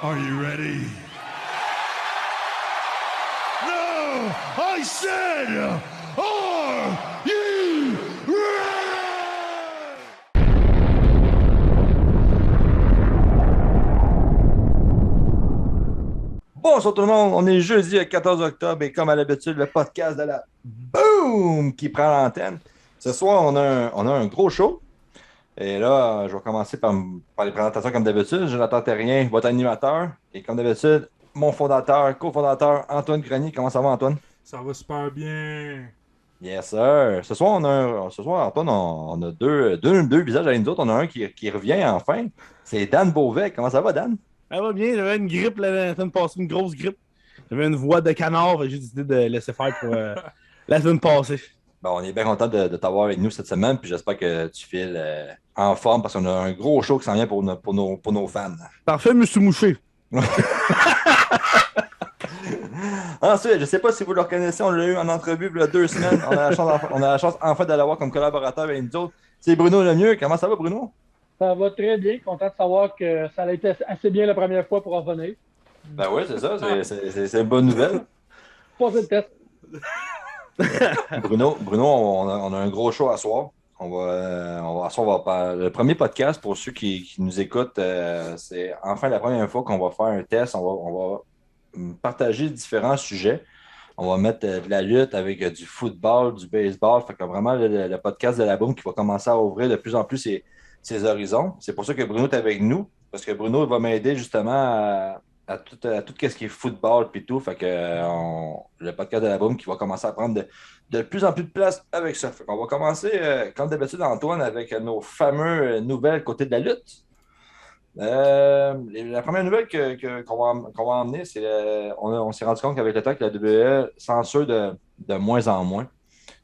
Are you ready? No! I said, are you ready? Bonsoir tout le monde, on est jeudi le 14 octobre et comme à l'habitude, le podcast de la Boom qui prend l'antenne. Ce soir, on a un gros show. Et là, je vais commencer par les présentations comme d'habitude. Jonathan Terrien, votre animateur. Et comme d'habitude, mon fondateur, cofondateur, Antoine Grenier. Comment ça va, Antoine? Ça va super bien. Yes, sir. Ce soir, Antoine, on a deux visages à nous autres. On a un qui revient enfin. C'est Dan Beauvais. Comment ça va, Dan? Ça va bien, j'avais une grippe la semaine passée, une grosse grippe. J'avais une voix de canard, j'ai décidé de laisser faire pour la semaine passée. Bon, on est bien content de t'avoir avec nous cette semaine, puis j'espère que tu files en forme parce qu'on a un gros show qui s'en vient pour nos fans. Parfait, monsieur Mouché. Ensuite, je ne sais pas si vous le reconnaissez, on l'a eu en entrevue il y a 2 semaines. On a la chance enfin de l'avoir comme collaborateur avec nous autres. C'est Bruno Lemieux. Comment ça va, Bruno? Ça va très bien. Content de savoir que ça a été assez bien la première fois pour en revenir. Ben oui, c'est ça. C'est une bonne nouvelle. Passez le test. Bruno, on a un gros show à soir. Le premier podcast, pour ceux qui nous écoutent, c'est enfin la première fois qu'on va faire un test. On va partager différents sujets. On va mettre de la lutte avec du football, du baseball. Fait que vraiment, le podcast de la Boom qui va commencer à ouvrir de plus en plus ses horizons. C'est pour ça que Bruno est avec nous, parce que Bruno va m'aider justement à tout ce qui est football et tout. Fait que le podcast de la Boom qui va commencer à prendre de plus en plus de place avec ça. Fait qu'on va commencer, comme d'habitude, Antoine, avec nos fameuses nouvelles côté de la lutte. La première nouvelle qu'on va emmener, c'est on s'est rendu compte qu'avec le temps que la WWE censure de moins en moins.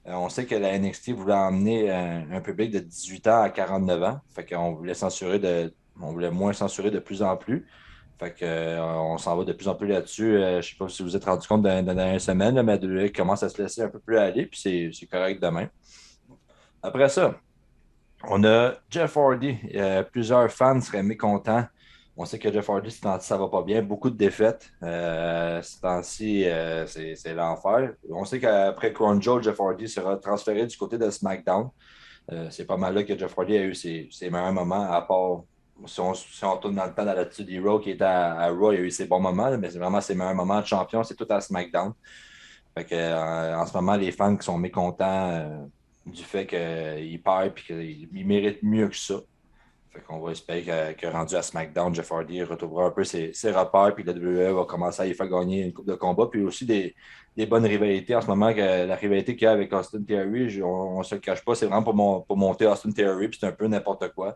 On sait que la NXT voulait emmener un public de 18 ans à 49 ans. Fait qu'on voulait on voulait moins censurer de plus en plus. Fait que, on s'en va de plus en plus là-dessus. Je ne sais pas si vous vous êtes rendu compte dans la dernière semaine, là, mais la WWE commence à se laisser un peu plus aller, puis c'est correct demain. Après ça, on a Jeff Hardy. Plusieurs fans seraient mécontents. On sait que Jeff Hardy, ça va pas bien. Beaucoup de défaites. Ce temps-ci, c'est l'enfer. On sait qu'après Crown Jewel, Jeff Hardy sera transféré du côté de SmackDown. C'est pas mal là que Jeff Hardy a eu ses meilleurs moments, à part si on tourne dans le temps d'Attitude Hero qui était à Raw, il a eu ses bons moments, mais c'est vraiment ses meilleurs moments de champion, c'est tout à SmackDown. Fait que, en ce moment, les fans qui sont mécontents du fait qu'il perd et qu'il mérite mieux que ça. Fait qu'on va espérer que rendu à SmackDown, Jeff Hardy retrouvera un peu ses repères puis que la WWE va commencer à y faire gagner une coupe de combat. Puis aussi des bonnes rivalités. En ce moment, la rivalité qu'il y a avec Austin Theory, on ne se le cache pas, c'est vraiment pour monter Austin Theory, puis c'est un peu n'importe quoi.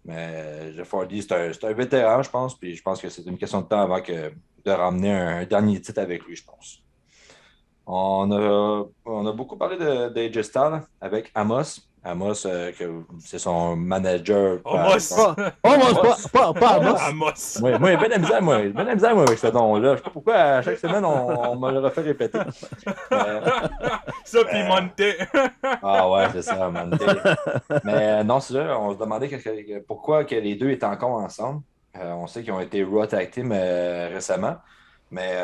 Mais Jeff Hardy, c'est un vétéran, je pense, puis je pense que c'est une question de temps avant de ramener un dernier titre avec lui, je pense. On a beaucoup parlé d'AJ Styles avec Amos. Amos, c'est son manager. Amos! Pas Amos. Amos! Oui, moi, il y a bien de la misère, moi, avec ce nom-là. Je ne sais pas pourquoi, à chaque semaine, on me le refait répéter. Ça, puis Monte. Ah ouais, c'est ça, Monte. Mais non, c'est ça, on se demandait pourquoi que les deux étaient encore ensemble. On sait qu'ils ont été Raw Tag Team récemment, mais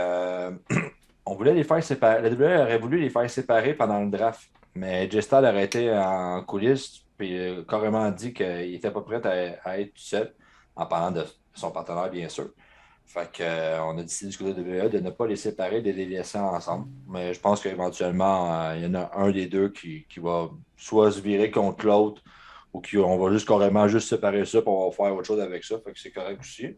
on voulait les faire séparer. La WWE aurait voulu les faire séparer pendant le draft, mais AJ Styles aurait été en coulisses puis carrément dit qu'il n'était pas prêt à être tout seul, en parlant de son partenaire, bien sûr. Fait qu'on a décidé du côté de WWE de ne pas les séparer, de les laisser ensemble. Mais je pense qu'éventuellement, il y en a un des deux qui va soit se virer contre l'autre ou on va carrément séparer ça pour faire autre chose avec ça. Fait que c'est correct aussi.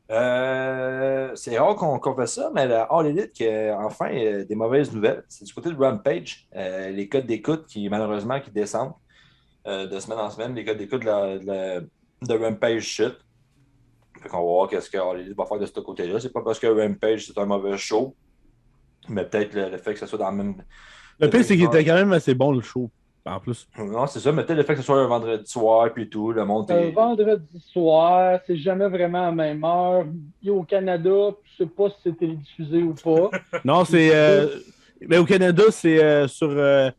C'est rare qu'on fait ça, mais la All Elite qui a enfin des mauvaises nouvelles. C'est du côté de Rampage. Les codes d'écoute qui descendent de semaine en semaine. Les codes d'écoute de Rampage chutent. Fait qu'on va voir qu'est-ce que All Elite va faire de ce côté-là. C'est pas parce que Rampage c'est un mauvais show, mais peut-être le fait que ce soit dans le même. Le pire, c'est qu'il était quand même assez bon, le show, en plus. Non, c'est ça, mais peut-être le fait que ce soit un vendredi soir puis tout, le monde Un vendredi soir, c'est jamais vraiment à même heure. Au Canada, je sais pas si c'est télédiffusé ou pas. Non, c'est. Mais au Canada, c'est sur. Sur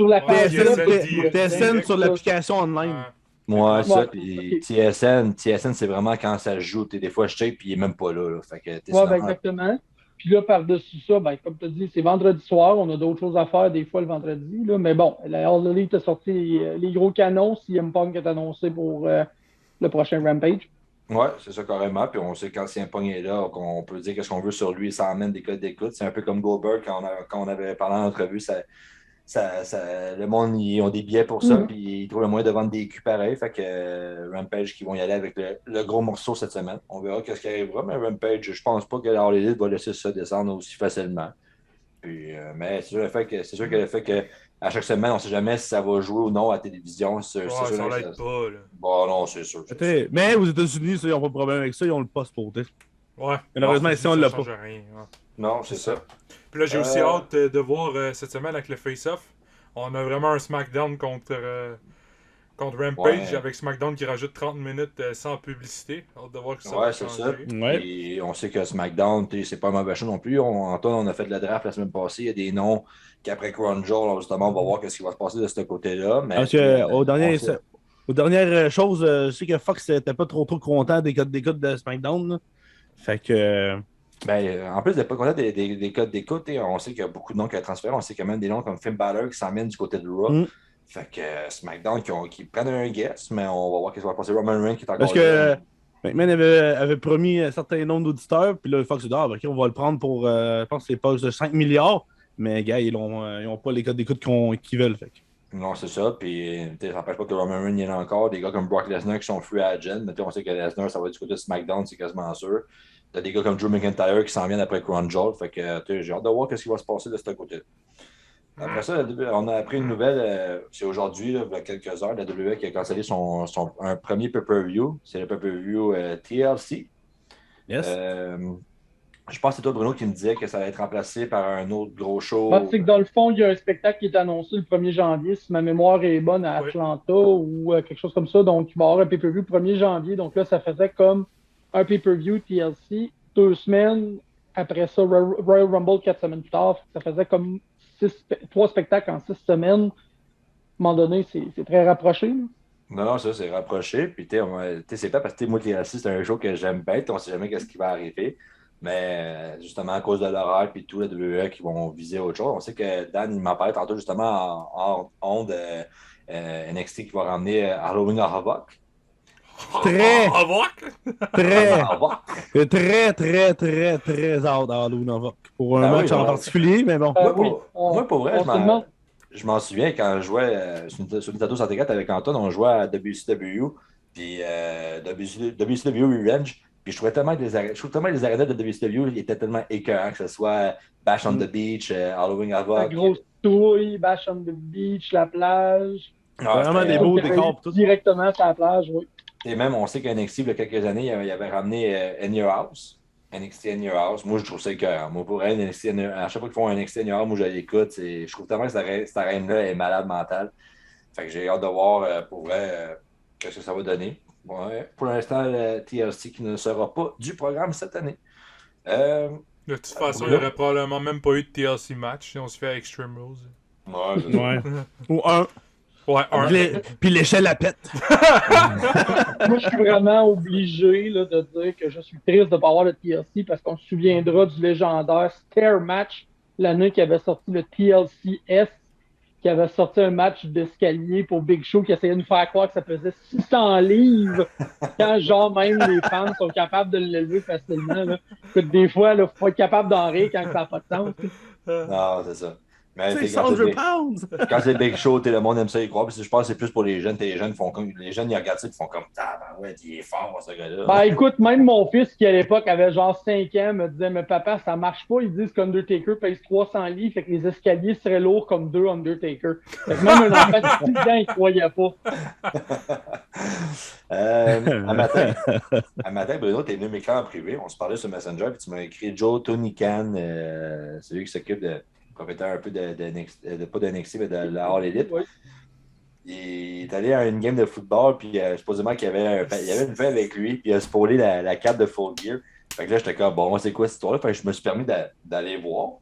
la page TSN sur l'application online. Moi, ça, Ouais, puis ok. TSN, c'est vraiment quand ça se joue. Des fois, je check, puis il est même pas là. Fait que t'es Ouais, ben normal. exactement. Puis là, par-dessus ça, ben, comme tu as dit, c'est vendredi soir. On a d'autres choses à faire des fois le vendredi. Là, mais bon, la All Elite a sorti les gros canons. CM Punk est annoncé pour le prochain Rampage. Ouais, c'est ça carrément. Puis on sait quand Pong est là, qu'on peut dire qu'est-ce qu'on veut sur lui, ça emmène des codes d'écoute. C'est un peu comme Goldberg quand on avait parlé en entrevue, le monde, ils ont des billets pour ça, Mhm. puis ils trouvent le moyen de vendre des culs pareils. Fait que Rampage qui vont y aller avec le gros morceau cette semaine. On verra qu'est-ce qui arrivera, mais Rampage, je pense pas que la All Elite va laisser ça descendre aussi facilement. Puis, mais c'est sûr que le fait que à chaque semaine, on ne sait jamais si ça va jouer ou non à la télévision. C'est Ouais, sûr ça que l'aide pas, là. bon, non, c'est sûr. Mais aux États-Unis, ça, ils n'ont pas de problème avec ça, ils ont le poste pour. Ouais. Malheureusement, Non, ici, on ça l'a change pas. rien. Ouais. Non, c'est ça. Puis là, j'ai aussi Euh, hâte de voir cette semaine avec le Face-Off. On a vraiment un SmackDown contre Rampage, Ouais. avec SmackDown qui rajoute 30 minutes sans publicité. Hâte de voir que ça va Ouais, c'est ça. changer. Ouais. Puis on sait que SmackDown, c'est pas un mauvais show non plus. Antoine, on a fait le draft la semaine passée. Il y a des noms qu'après Crown Jewel, justement, on va voir ce qui va se passer de ce côté-là. Mais Parce puis, que on sait. aux dernières choses, je sais que Fox n'était pas trop content des codes d'écoute de SmackDown. Là. Fait que. En plus d'être pas content des codes d'écoute, on sait qu'il y a beaucoup de noms qui ont transféré. On sait qu'il y a même des noms comme Finn Balor qui s'emmènent du côté de Raw. hmm. Fait que SmackDown qui prennent un guess, mais on va voir ce qui va se passer. Roman Reigns qui est Parce encore que jeune. McMahon avait promis un certain nombre d'auditeurs, puis là, Fox a dit, ah, ben, ok, on va le prendre pour, je pense que c'est pas de 5 milliards, mais gars, ils ont pas les codes d'écoute qu'ils veulent. Fait. Non, c'est ça. Puis, ça n'empêche pas que Roman Reigns y en a encore. Des gars comme Brock Lesnar qui sont free agent. Mais on sait que Lesnar, ça va être du côté de SmackDown, c'est quasiment sûr. T'as des gars comme Drew McIntyre qui s'en viennent après Crown Jewel. Fait que j'ai hâte de voir ce qui va se passer de ce côté. Après ça, on a appris une nouvelle, c'est aujourd'hui, là, il y a quelques heures, la WWE qui a cancellé un premier pay-per-view. C'est le pay-per-view TLC. Yes. Je pense que c'est toi, Bruno, qui me disait que ça allait être remplacé par un autre gros Ah, show. c'est que dans le fond, il y a un spectacle qui est annoncé le 1er janvier, si ma mémoire est bonne, à Oui. Atlanta ou quelque chose comme ça. Donc, il va y avoir un pay-per-view le 1er janvier. Donc là, ça faisait comme un pay-per-view TLC, 2 semaines. Après ça, Royal Rumble 4 semaines plus tard. Ça faisait comme 3 spectacles en 6 semaines. À un moment donné, c'est très rapproché. Là. Non, non, ça, c'est rapproché. Puis, c'est pas parce que moi, TLC, c'est un show que j'aime bien. On sait jamais ce qui va arriver. Mais justement, à cause de l'horaire et tout, la WWE qui vont viser autre chose. On sait que Dan, il m'en parlait tantôt justement en ondes NXT qui va ramener Halloween Havoc. Très, Au revoir! très, Havoc. très hâte à Halloween Havoc. Pour un Ben oui, match en ouais. particulier, mais bon. Oui, Moi, pour vrai, on se demande. je m'en souviens quand je jouais sur Nintendo 64 avec Anton, on jouait à WCW, puis WCW Revenge. Puis je trouve tellement que les arénas de WCW étaient tellement écœurants, que ce soit Bash on the Beach, Halloween La Havoc. grosse touille, Bash on the Beach, la plage. Ah, Vraiment c'était- des beaux Tout est décors. Tout. directement sur la plage, oui. Et même, on sait qu'à NXT, il y a quelques années, il avait ramené In Your House. NXT In Your House. Moi, je trouve ça écœurant. Moi, pour elle, à chaque fois qu'ils font un NXT In Your House, moi, je l'écoute. Je trouve tellement que cette arène-là est malade mentale. Fait que j'ai hâte de voir, pour vrai, qu'est-ce que ça va donner. Ouais. Pour l'instant, le TLC qui ne sera pas du programme cette année. De toute façon, il Bruno? n'y aurait probablement même pas eu de TLC match si on se fait Extreme Rules. Ouais, c'est ça. Ouais. Ou un. Ouais, un. Puis l'échelle à pète. Moi, je suis vraiment obligé là, de dire que je suis triste de ne pas avoir le TLC parce qu'on se souviendra du légendaire Stair Match l'année qui avait sorti le TLCS, qui avait sorti un match d'escalier pour Big Show qui essayait de nous faire croire que ça faisait 600 livres quand, genre, même les fans sont capables de le lever facilement. Là. Écoute, des fois, il faut être capable d'en rire quand ça n'a pas de sens. Non, c'est ça. Mais quand 600 pounds! quand c'est Big Show, le monde aime ça y croire. Puis je pense que c'est plus pour les jeunes. Les jeunes ils regardent ça et font comme ouais, il est fort, ce gars-là. Ben écoute, même mon fils qui à l'époque avait genre 5 ans me disait mais papa, ça marche pas, ils disent qu'Undertaker pèse 300 livres, fait que les escaliers seraient lourds comme 2 Undertaker. Fait que même un enfant de 6 ans, il croyait pas. Un matin, Bruno, t'es venu m'écrire en privé. On se parlait sur Messenger, puis tu m'as écrit Joe Tony Khan, c'est lui qui s'occupe de propriétaire un peu pas de NXT, mais de la All Elite. Oui. Il est allé à une game de football, puis supposément qu'il y avait une fille avec lui, puis il a spoilé la carte de Full Gear. Fait que là, j'étais comme, bon, c'est quoi cette histoire-là? Fait que je me suis permis d'aller voir.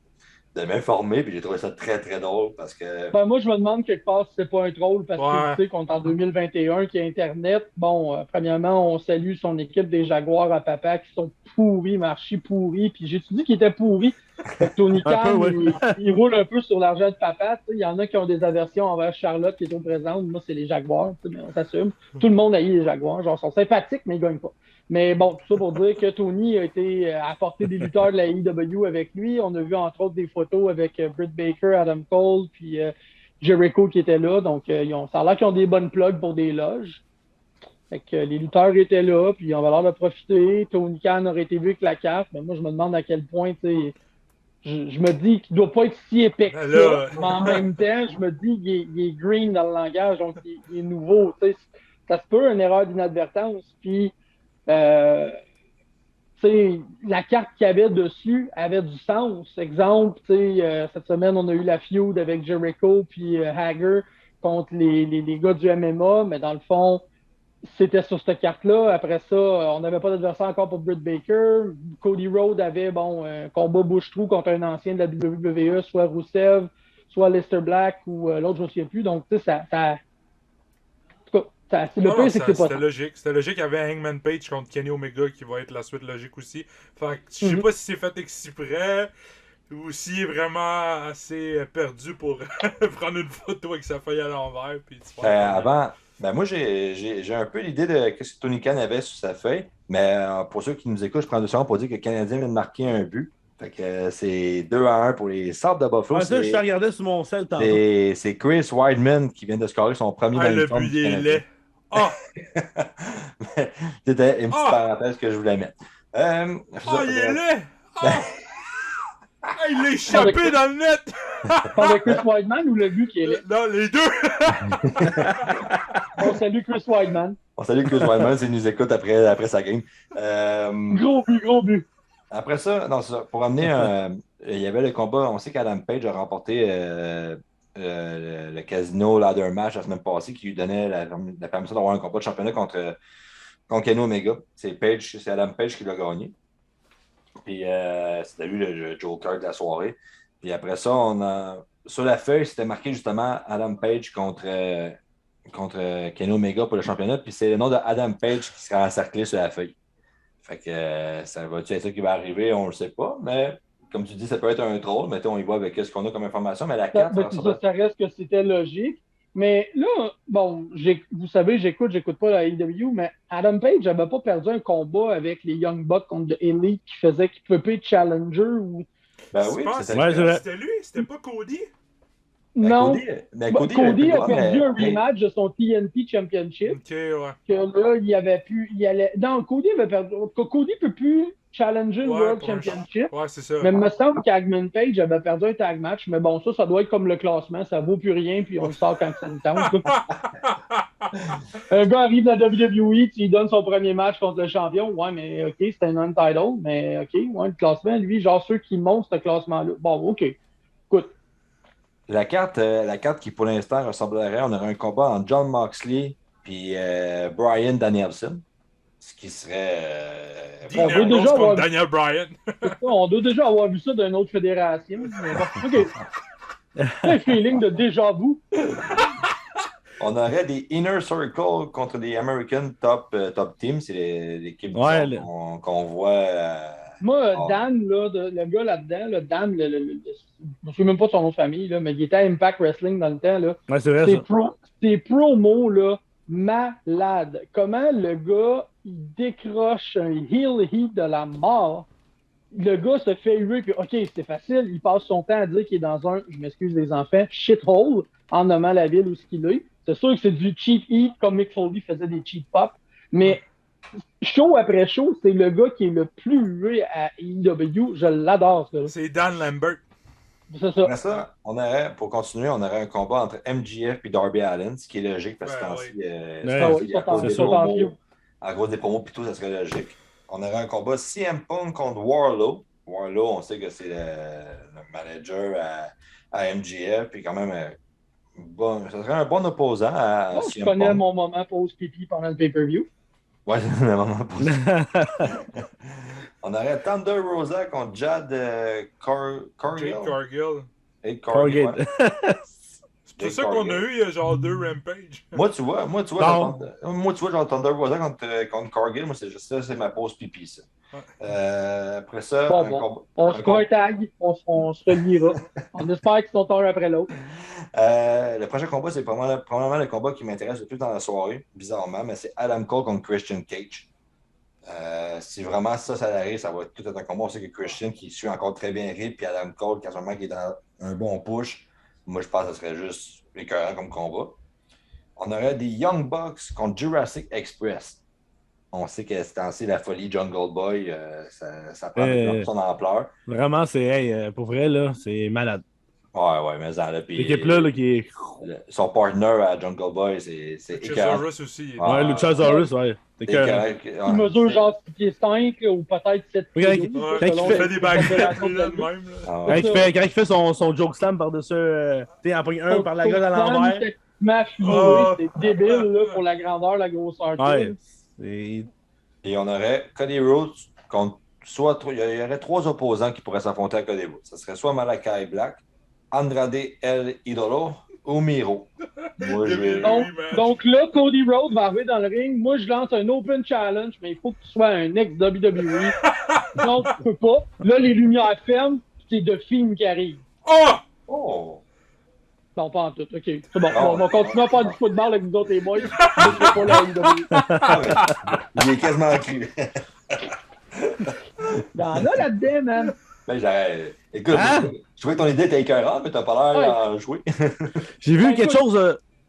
m'informer, puis j'ai trouvé ça très, très drôle parce que. Ben, moi, je me demande quelque part si c'est pas un troll parce Ouais. que tu sais qu'on est en 2021, qu'il y a Internet. Bon, premièrement, on salue son équipe des Jaguars à papa qui sont pourris, mais archi pourris. Puis j'ai dit qu'ils étaient pourris. Fait que Tony Un peu, Khan, ouais. il roule un peu sur l'argent de papa. Tu sais. Il y en a qui ont des aversions envers Charlotte qui est au présent. Moi, c'est les Jaguars, tu sais, mais on s'assume. Tout le monde haït les Jaguars. Genre, ils sont sympathiques, mais ils gagnent pas. Mais bon, tout ça pour dire que Tony a été apporté des lutteurs de la AEW avec lui. On a vu entre autres des photos avec Britt Baker, Adam Cole, puis Jericho qui était là. Donc, ça a l'air qu'ils ont des bonnes plugs pour des loges. Fait que les lutteurs étaient là, puis on va l'air de profiter. Tony Khan aurait été vu avec la carte, mais moi, je me demande à quel point, tu sais, je me dis qu'il doit pas être si épais que Là, ça, mais en même temps, je me dis qu'il est green dans le langage, donc il est nouveau. Tu sais. Ça se peut, une erreur d'inadvertance, puis la carte qu'il y avait dessus avait du sens. Exemple, cette semaine, on a eu la feud avec Jericho puis Hager contre les gars du MMA, mais dans le fond, c'était sur cette carte-là. Après ça, on n'avait pas d'adversaire encore pour Britt Baker. Cody Rhodes avait un combat bouche-trou contre un ancien de la WWE, soit Rusev, soit Lester Black ou l'autre, je ne me souviens plus. Donc, tu sais, ça le pire, c'est que c'est pas c'était ça. logique. C'était logique qu'il y avait Hangman Page contre Kenny Omega qui va être la suite logique aussi. Fait que je sais pas si c'est fait exprès ou s'il est vraiment assez perdu pour prendre une photo avec sa feuille à l'envers. Puis tu Avant, moi, j'ai un peu l'idée de ce que Tony Khan avait sur sa feuille, mais pour ceux qui nous écoutent, je prends 2 secondes pour dire que le Canadien vient de marquer un but. Fait que c'est 2-1 pour les Sabres de Buffalo. Ouais, ça, je te regardais sur mon sel tantôt. C'est Chris Weidman qui vient de scorer son premier dans le l'uniforme but du il est Canadien. laid. Ah! C'était une petite parenthèse que je voulais mettre. Il est laid! Il l'a échappé dans le net! Par le Chris Weidman ou le but qui est là? Non, les deux! On salue Chris Weidman. On salue Chris Weidman s'il nous écoute après sa game. Gros but. Après ça, non, pour amener il y avait le combat, on sait qu'Adam Page a remporté le Casino Ladder Match la semaine passée qui lui donnait la permission d'avoir un combat de championnat contre Kenny Omega. C'est Adam Page qui l'a gagné. Puis c'était lui le Joker de la soirée. Puis après ça, sur la feuille, c'était marqué justement Adam Page contre Kenny Omega pour le championnat. Puis c'est le nom de Adam Page qui sera encerclé sur la feuille. Fait que ça va-tu être ça qui va arriver, on ne le sait pas, mais comme tu dis, ça peut être un troll, mais on y voit avec ce qu'on a comme information, mais la carte... Ça reste que c'était logique. Mais là, bon, vous savez, j'écoute pas la AEW, mais Adam Page n'avait pas perdu un combat avec les Young Bucks contre The Elite qui faisait qu'il peut pas être challenger ou... Ben oui, c'était lui, c'était pas Cody? Non, Cody a perdu un rematch de son TNT Championship. Ok, ouais. Que là, Cody avait perdu. Cody ne peut plus challenger le World Championship. Ouais, c'est ça. Mais il me semble qu'Hangman Page avait perdu un tag match. Mais bon, ça doit être comme le classement. Ça vaut plus rien, puis on le sort quand ça nous tente. Un gars arrive dans la WWE, il donne son premier match contre le champion. Ouais, mais OK, c'était un untitled. Mais OK, ouais, le classement, lui, genre ceux qui montent ce classement-là. Bon, OK. Écoute. La carte qui, pour l'instant, ressemblerait, on aurait un combat entre John Moxley et Bryan Danielson. Ce qui serait... on doit déjà avoir Daniel Bryan. On doit déjà avoir vu ça d'une autre fédération. Mais bon, OK. C'est un feeling de déjà-vu. On aurait des Inner Circle contre des American Top Team. C'est l'équipe qu'on voit... Moi, Dan, là, le gars là-dedans, Dan, je ne me souviens même pas de son nom de famille, là, mais il était à Impact Wrestling dans le temps. Là. Ouais, c'est vrai, ses promos, là, malade. Comment le gars, il décroche un heel heat de la mort. Le gars se fait huer, puis OK, c'est facile. Il passe son temps à dire qu'il est dans un, je m'excuse les enfants, shithole, en nommant la ville où ce qu'il est. C'est sûr que c'est du cheap heat, comme Mick Foley faisait des cheap pop, mais show après show, c'est le gars qui est le plus hué à AEW. Je l'adore, ce gars-là. C'est Dan Lambert. C'est ça. Après ça, pour continuer, on aurait un combat entre MJF et Darby Allin, ce qui est logique parce que à cause des promos, plutôt, ça serait logique. On aurait un combat CM Punk contre Wardlow. Wardlow, on sait que c'est le manager à MJF, puis quand même, ça serait un bon opposant à CM Punk. Je connais mon moment pause pipi pendant le pay-per-view. Ouais, c'est vraiment pas ça. On aurait Thunder Rosa contre Jade Cargill. Jade Cargill. Jade Cargill, ouais. C'est pour ça qu'on a eu il y a genre 2 Rampage. Moi, tu vois, genre Thunder Rosa contre Cargill, moi, c'est juste ça, c'est ma pause pipi, ça. Après ça, on se fera un tag, on se reliera. On espère qu'ils sont un après l'autre. Le prochain combat, c'est probablement le combat qui m'intéresse le plus dans la soirée, bizarrement, mais c'est Adam Cole contre Christian Cage. Si vraiment ça arrive, ça va tout être un combat. On sait que Christian qui suit encore très bien Rip, puis Adam Cole, casuellement, qui est dans un bon push. Moi, je pense que ce serait juste écœurant comme combat. On aurait des Young Bucks contre Jurassic Express. On sait que c'est ainsi la folie Jungle Boy, ça prend de plus en son ampleur. Vraiment, c'est pour vrai, là, c'est malade. Ouais, mais ça, là, puis l'équipe-là, là, qui est. Son partner à Jungle Boy, c'est écœurant. Luchasaurus aussi. Ouais, Luchasaurus, ouais. C'est écœurant. Il mesure genre 6 pieds 5 ou peut-être 7 pieds. Quand il fait des backflips là de même. Quand il fait son joke slam par-dessus, tu sais, en pris un par la gueule à l'envers. C'est débile là, pour la grandeur, la grosseur. Ouais. Et on aurait Cody Rhodes contre il y aurait 3 opposants qui pourraient s'affronter à Cody Rhodes. Ce serait soit Malakai Black, Andrade El Idolo ou Miro. Moi, donc là, Cody Rhodes va arriver dans le ring. Moi, je lance un open challenge, mais il faut que tu sois un ex-WWE. Donc, tu peux pas. Là, les lumières ferment, c'est The Fiend qui arrive. Oh! Non, pas en tout. OK. C'est bon. On va continuer à faire du football avec nous autres, les boys. Je pas la WWE. Il est quasiment cru. Non, là-dedans, man. Ben, écoute, je trouvais que ton idée était écœurante, mais t'as pas l'air d'en jouer. J'ai vu quelque chose.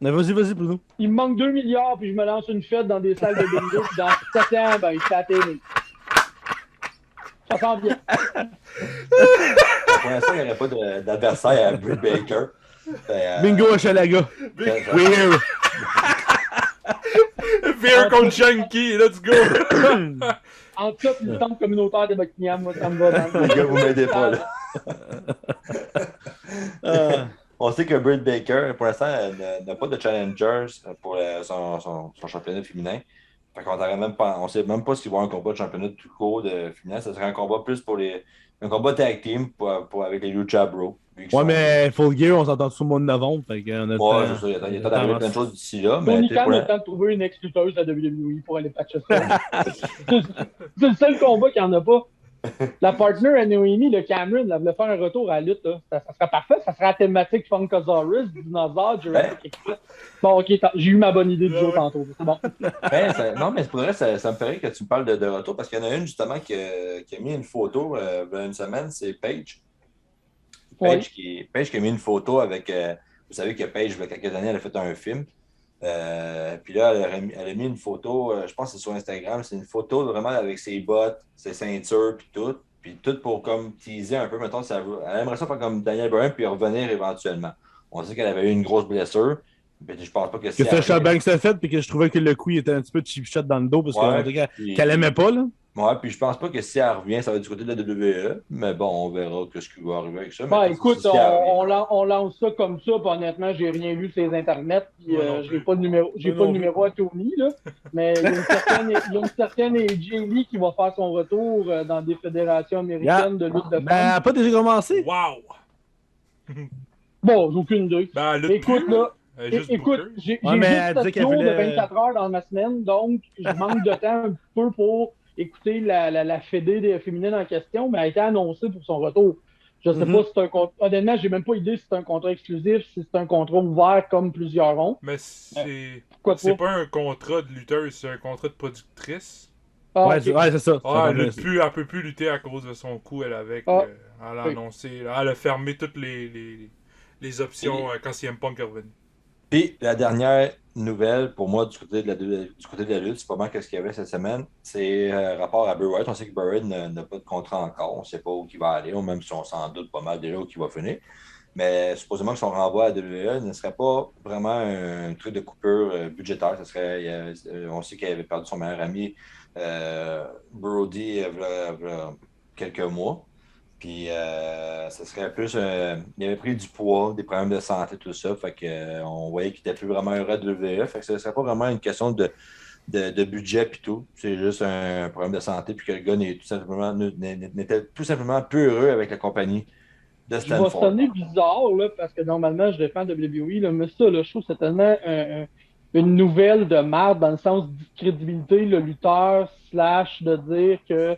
Vas-y, Bruno. Il me manque 2 milliards, puis je me lance une fête dans des salles de bingo, puis dans 7 ans, ben, il fait la télé. Ça sent bien. Pour l'instant, il n'y aurait pas d'adversaire à Britt Baker. Bingo à Chalaga. Weird. Veer contre Shanky, let's go! En tout cas, le centre communautaire de Buckingham, moi, ça me va. Les gars, vous m'aidez pas, là. On sait que Britt Baker, pour l'instant, n'a pas de challengers pour son championnat féminin. Fait qu'on on ne sait même pas s'il va y avoir un combat de championnat tout court de féminin. Ça serait un combat plus un combat tag team avec les Lucha Bros. Ouais, mais Full Gear, on s'entend tout le mois de novembre. Fait qu'on a c'est ça. Il y a temps d'arriver plein de choses d'ici là. Tony Khan a le temps de trouver une ex-lutteuse à WWE pour aller patcher ça. C'est le seul combat qu'il n'y en a pas. La partner à Noémie, le Cameron, elle voulait faire un retour à la lutte. Là. Ça serait parfait. Ça serait la thématique Funkasaurus, Dinosaur, Jurassic Express. Bon, OK, j'ai eu ma bonne idée du jour tantôt. C'est bon. Non, mais pour vrai, ça me ferait que tu me parles de retour parce qu'il y en a une justement qui a mis une photo il y a une semaine, c'est Paige. Paige qui a mis une photo avec. Vous savez que Paige, il y a quelques années, elle a fait un film. Puis là, elle a mis une photo, je pense que c'est sur Instagram, c'est une photo vraiment avec ses bottes, ses ceintures, puis tout. Puis tout pour comme teaser un peu, mettons, elle aimerait ça faire comme Daniel Bryan, puis revenir éventuellement. On sait qu'elle avait eu une grosse blessure. Mais je pense pas que c'est. Que ça bien que ça fait, puis que je trouvais que le coup il était un petit peu cheap shot dans le dos, parce qu'elle aimait pas, là. Ouais, puis je pense pas que si elle revient, ça va être du côté de la WWE. Mais bon, on verra ce qui va arriver avec ça. Ben, écoute, on lance ça comme ça, puis honnêtement, j'ai rien lu sur les internets, puis j'ai pas de numéro à Tony, là. Mais il y a une certaine AJ Lee qui va faire son retour dans des fédérations américaines de lutte de femmes. Ben, elle n'a pas déjà commencé? Wow! Bon, j'ai aucune idée. Ben, écoute, là. Écoute, j'ai juste cette tour de 24 heures dans ma semaine, donc je manque de temps un peu pour écouter la fédé féminine en question, mais elle a été annoncée pour son retour. Je sais pas si c'est un contrat. Honnêtement, j'ai même pas idée si c'est un contrat exclusif, si c'est un contrat ouvert comme plusieurs ont. Mais c'est pas un contrat de lutteuse, c'est un contrat de productrice. Ouais, c'est ça. Elle peut plus lutter à cause de son coup, elle avec. Elle a annoncé. Elle a fermé toutes les options quand CM Punk est revenu. Puis la dernière nouvelle pour moi du côté de la lutte, c'est pas mal ce qu'il y avait cette semaine. C'est rapport à Bray Wyatt. On sait que Bray Wyatt n'a pas de contrat encore. On ne sait pas où il va aller, ou même si on s'en doute pas mal déjà où il va finir. Mais supposément que son renvoi à WWE ne serait pas vraiment un truc de coupure budgétaire. On sait qu'il avait perdu son meilleur ami Brody il y a quelques mois. Puis, ça serait plus. Il avait pris du poids, des problèmes de santé, tout ça. Fait qu'on voyait qu'il n'était plus vraiment heureux de WWE. Fait que ce ne serait pas vraiment une question de de budget puis tout. C'est juste un problème de santé, puis que le gars n'était tout simplement peu heureux avec la compagnie de Je vais Stanford. sonner bizarre, là, parce que normalement, je défends WWE, là, mais ça, là, je trouve que c'est tellement une nouvelle de merde dans le sens de discrédibilité, le lutteur, slash, de dire que.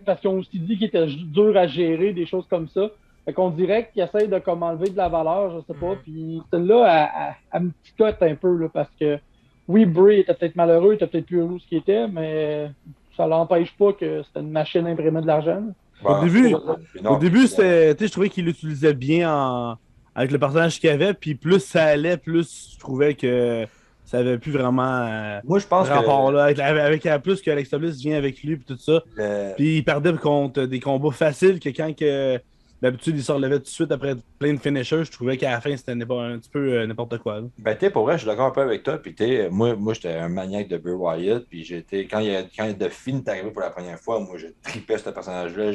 Parce qu'ils ont aussi dit qu'il était dur à gérer, des choses comme ça. Fait qu'on dirait qu'il essaye de comme enlever de la valeur, je sais pas. Puis celle-là, elle me picote un peu, là, parce que oui, Bray était peut-être malheureux, il était peut-être plus heureux ce qu'il était, mais ça l'empêche pas que c'était une machine à imprimer de l'argent. Au Bon, début, puis non, Au début, puis, c'était, tu sais, je trouvais qu'il l'utilisait bien avec le personnage qu'il avait, puis plus ça allait, plus je trouvais que ça avait plus vraiment moi, je pense rapport que là, plus que Alexa Bliss vient avec lui, puis tout ça. le- Puis il perdait contre des combats faciles que quand que, d'habitude il se relevait tout de suite après plein de finishers, je trouvais qu'à la fin c'était un petit peu n'importe quoi, là. ben, t'es pour vrai, je suis d'accord un peu avec toi. Puis, moi j'étais un maniaque de Bray Wyatt. Puis, quand The Fiend est arrivé pour la première fois, moi, je tripais ce personnage-là.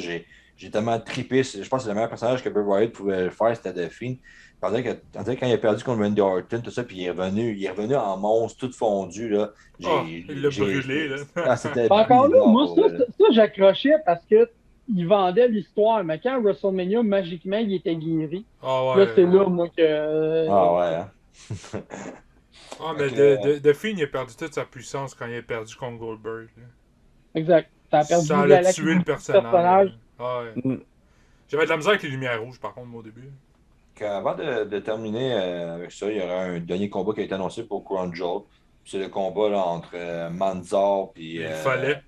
J'ai tellement trippé. Je pense que c'est le meilleur personnage que Bray Wyatt pouvait faire, c'était The Fiend. Tandis que quand il a perdu contre Randy Orton, tout ça, puis il est revenu en monstre, tout fondu, là. Il l'a brûlé, là. C'était Encore là, bizarre, moi, pour vrai, là. ça j'accrochais parce que il vendait l'histoire, mais quand WrestleMania, magiquement, il était guéri. Ah Là, ouais. c'est là, moi, que. Ah ouais, hein? Ah, mais Fait que, The Fiend, il a perdu toute sa puissance quand il a perdu contre Goldberg. Là. Exact. Ça a perdu Ça la a tué le personnage. Ah ouais. Mm. J'avais de la misère avec les lumières rouges, par contre, moi, au début. Avant de terminer avec ça, il y aura un dernier combat qui a été annoncé pour Crown Jewel. C'est le combat là, entre Manzar et. Il fallait.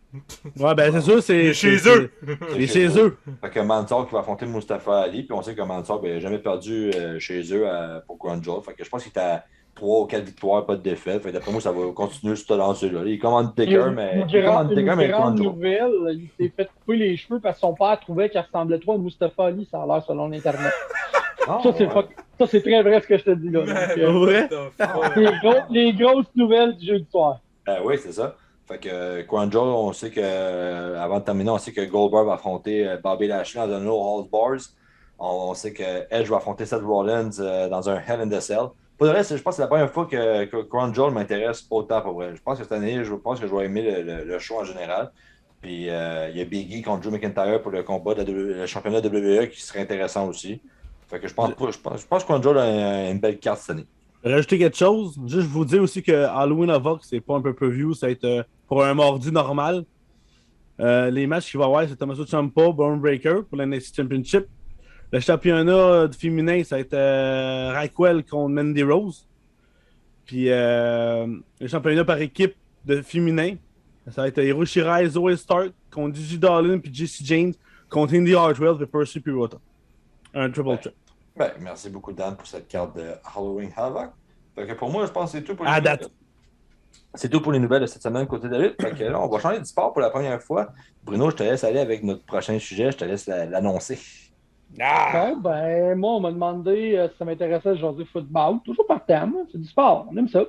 Ouais, ben c'est sûr, Il c'est est chez eux. Il est chez eux. Fait que Mansour qui va affronter Mustafa Ali, puis on sait que Mansour n'a jamais perdu chez eux pour Crown Jewel. Fait que je pense qu'il est à 3 ou 4 victoires, pas de défaite. Fait que d'après moi, ça va continuer sur ce lancée-là. Il est comme Undertaker, mais Une grande Crown Jewel. nouvelle, il s'est fait couper les cheveux parce que son père trouvait qu'il ressemblait trop à Mustafa Ali, ça a l'air selon l'Internet. Ah, Ça, c'est ouais. ça, c'est très vrai ce que je te dis là. Donc, Ouais. les grosses nouvelles du jeu du soir. Oui, c'est ça. Fait que Crown Jewel, on sait que, avant de terminer, on sait que Goldberg va affronter Bobby Lashley dans un No Holds Bars. On sait que Edge va affronter Seth Rollins dans un Hell in the Cell. Pour le reste, je pense que c'est la première fois que Crown Jewel m'intéresse autant pour vrai. Je pense que cette année, je vais aimer le show en général. Puis il y a Biggie contre Drew McIntyre pour le combat de le championnat WWE qui serait intéressant aussi. Fait que je pense que Crown Jewel a une belle carte cette année. Rajouter quelque chose, juste vous dire aussi que Halloween Havoc, c'est pas un pay-per-view, ça va être pour un mardi normal. Les matchs qu'il va y avoir, c'est Tommaso Ciampa, Braun Breaker pour la NXT Championship. Le championnat féminin, ça va être Raquel contre Mandy Rose. Puis le championnat par équipe de féminin, ça va être Hiro Shirai, Zoe Stark contre Gigi Dolan puis Jesse James contre Indy Hartwell et Percy Pirotta. Un triple threat. Ben, merci beaucoup, Dan, pour cette carte de Halloween Havoc. Fait que pour moi, je pense que c'est tout pour À les date. nouvelles. C'est tout pour les nouvelles de cette semaine côté de la lutte. Fait que là, on va changer de sport pour la première fois. Bruno, je te laisse aller avec notre prochain sujet. Je te laisse l'annoncer. Bon, ben, moi, on m'a demandé si ça m'intéressait de jaser football. Toujours par thème, hein, c'est du sport, on aime ça.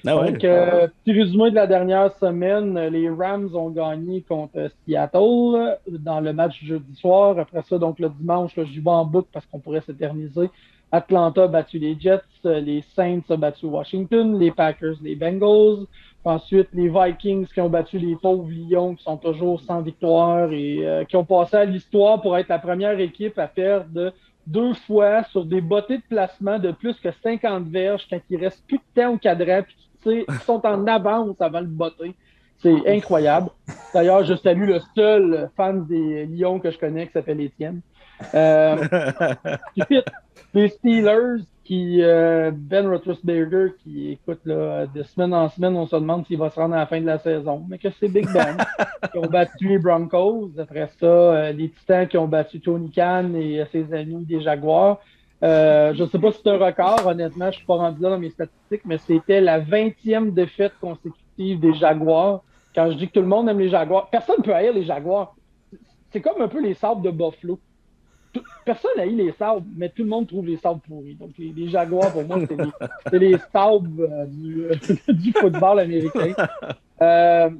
Ah ouais. Donc, petit résumé de la dernière semaine, les Rams ont gagné contre Seattle dans le match jeudi soir. Après ça, donc le dimanche, là, j'y vais en boucle parce qu'on pourrait s'éterniser. Atlanta a battu les Jets, les Saints ont battu Washington, les Packers, les Bengals. Ensuite, les Vikings qui ont battu les pauvres Lions qui sont toujours sans victoire et qui ont passé à l'histoire pour être la première équipe à perdre 2 fois sur des bottées de placement de plus que 50 verges quand il reste plus de temps au cadran puis ils sont en avance avant le botté. C'est incroyable. D'ailleurs, je salue le seul fan des Lions que je connais qui s'appelle Étienne. Les Steelers qui Ben Roethlisberger qui écoute là, de semaine en semaine, on se demande s'il va se rendre à la fin de la saison. Mais que c'est Big Ben qui ont battu les Broncos. Après ça, les Titans qui ont battu Tony Khan et ses amis des Jaguars. Je ne sais pas si c'est un record, honnêtement, je ne suis pas rendu là dans mes statistiques, mais c'était la 20e défaite consécutive des Jaguars. Quand je dis que tout le monde aime les Jaguars, personne ne peut haïr les Jaguars. C'est comme un peu les Sabres de Buffalo. Personne n'a eu les sabres, mais tout le monde trouve les sabres pourris. Donc, les Jaguars, pour moi, c'est les sabres du football américain.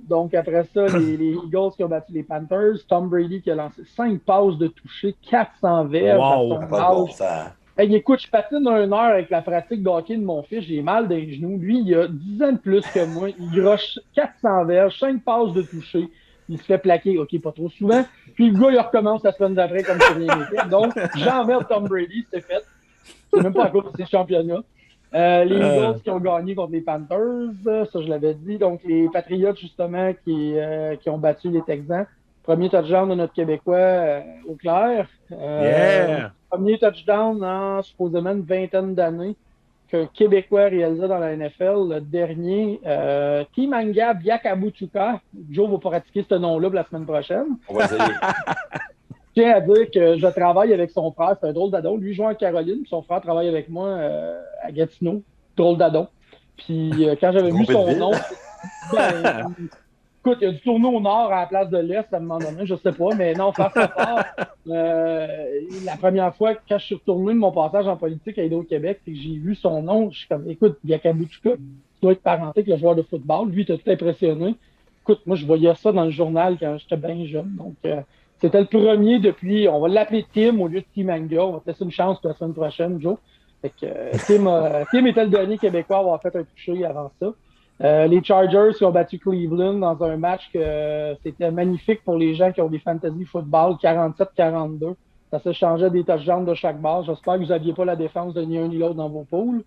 Donc, après ça, les Eagles qui ont battu les Panthers. Tom Brady qui a lancé 5 passes de toucher, 400 verges Wow. à son Pas bon, âge. ça. Hey, écoute, je patine 1 heure avec la pratique de hockey de mon fils. J'ai mal dans les genoux. Lui, il a 10 ans de plus que moi. Il rush 400 verges, 5 passes de toucher. Il se fait plaquer, OK, pas trop souvent. Puis le gars, il recommence la semaine d'après comme si rien n'était. Donc, j'emmerde Tom Brady, c'est fait. C'est même pas à cause de ses championnats. Les Eagles qui ont gagné contre les Panthers, ça je l'avais dit. Donc, les Patriots, justement, qui ont battu les Texans. Premier touchdown de notre Québécois au clair. Premier touchdown en supposément une vingtaine d'années qu'un Québécois réalisait dans la NFL. Le dernier, Timanga Biakabutuka. Joe va pratiquer ce nom-là pour la semaine prochaine. On va essayer. Je tiens à dire que je travaille avec son frère. C'est un drôle d'adon. Lui joue en Caroline. Son frère travaille avec moi à Gatineau. Drôle d'adon. Puis quand j'avais vu son nom, écoute, il y a du tournoi au nord à la place de l'Est à un moment donné, je sais pas, mais non, faire ça part. La première fois, quand je suis retourné de mon passage en politique à Hydro-Québec, c'est que j'ai vu son nom, je suis comme, écoute, Biakabutuka, tu dois être parenté avec le joueur de football. Lui, il t'a tout impressionné. Écoute, moi, je voyais ça dans le journal quand j'étais bien jeune. Donc, c'était le premier depuis, on va l'appeler Tim au lieu de Timanga. On va te laisser une chance pour la semaine prochaine, Joe. Fait que, Tim était le dernier Québécois à avoir fait un toucher avant ça. Les Chargers qui ont battu Cleveland dans un match que c'était magnifique pour les gens qui ont des fantasy football, 47-42. Ça se changeait des touchdowns de chaque base. J'espère que vous n'aviez pas la défense de ni un ni l'autre dans vos poules.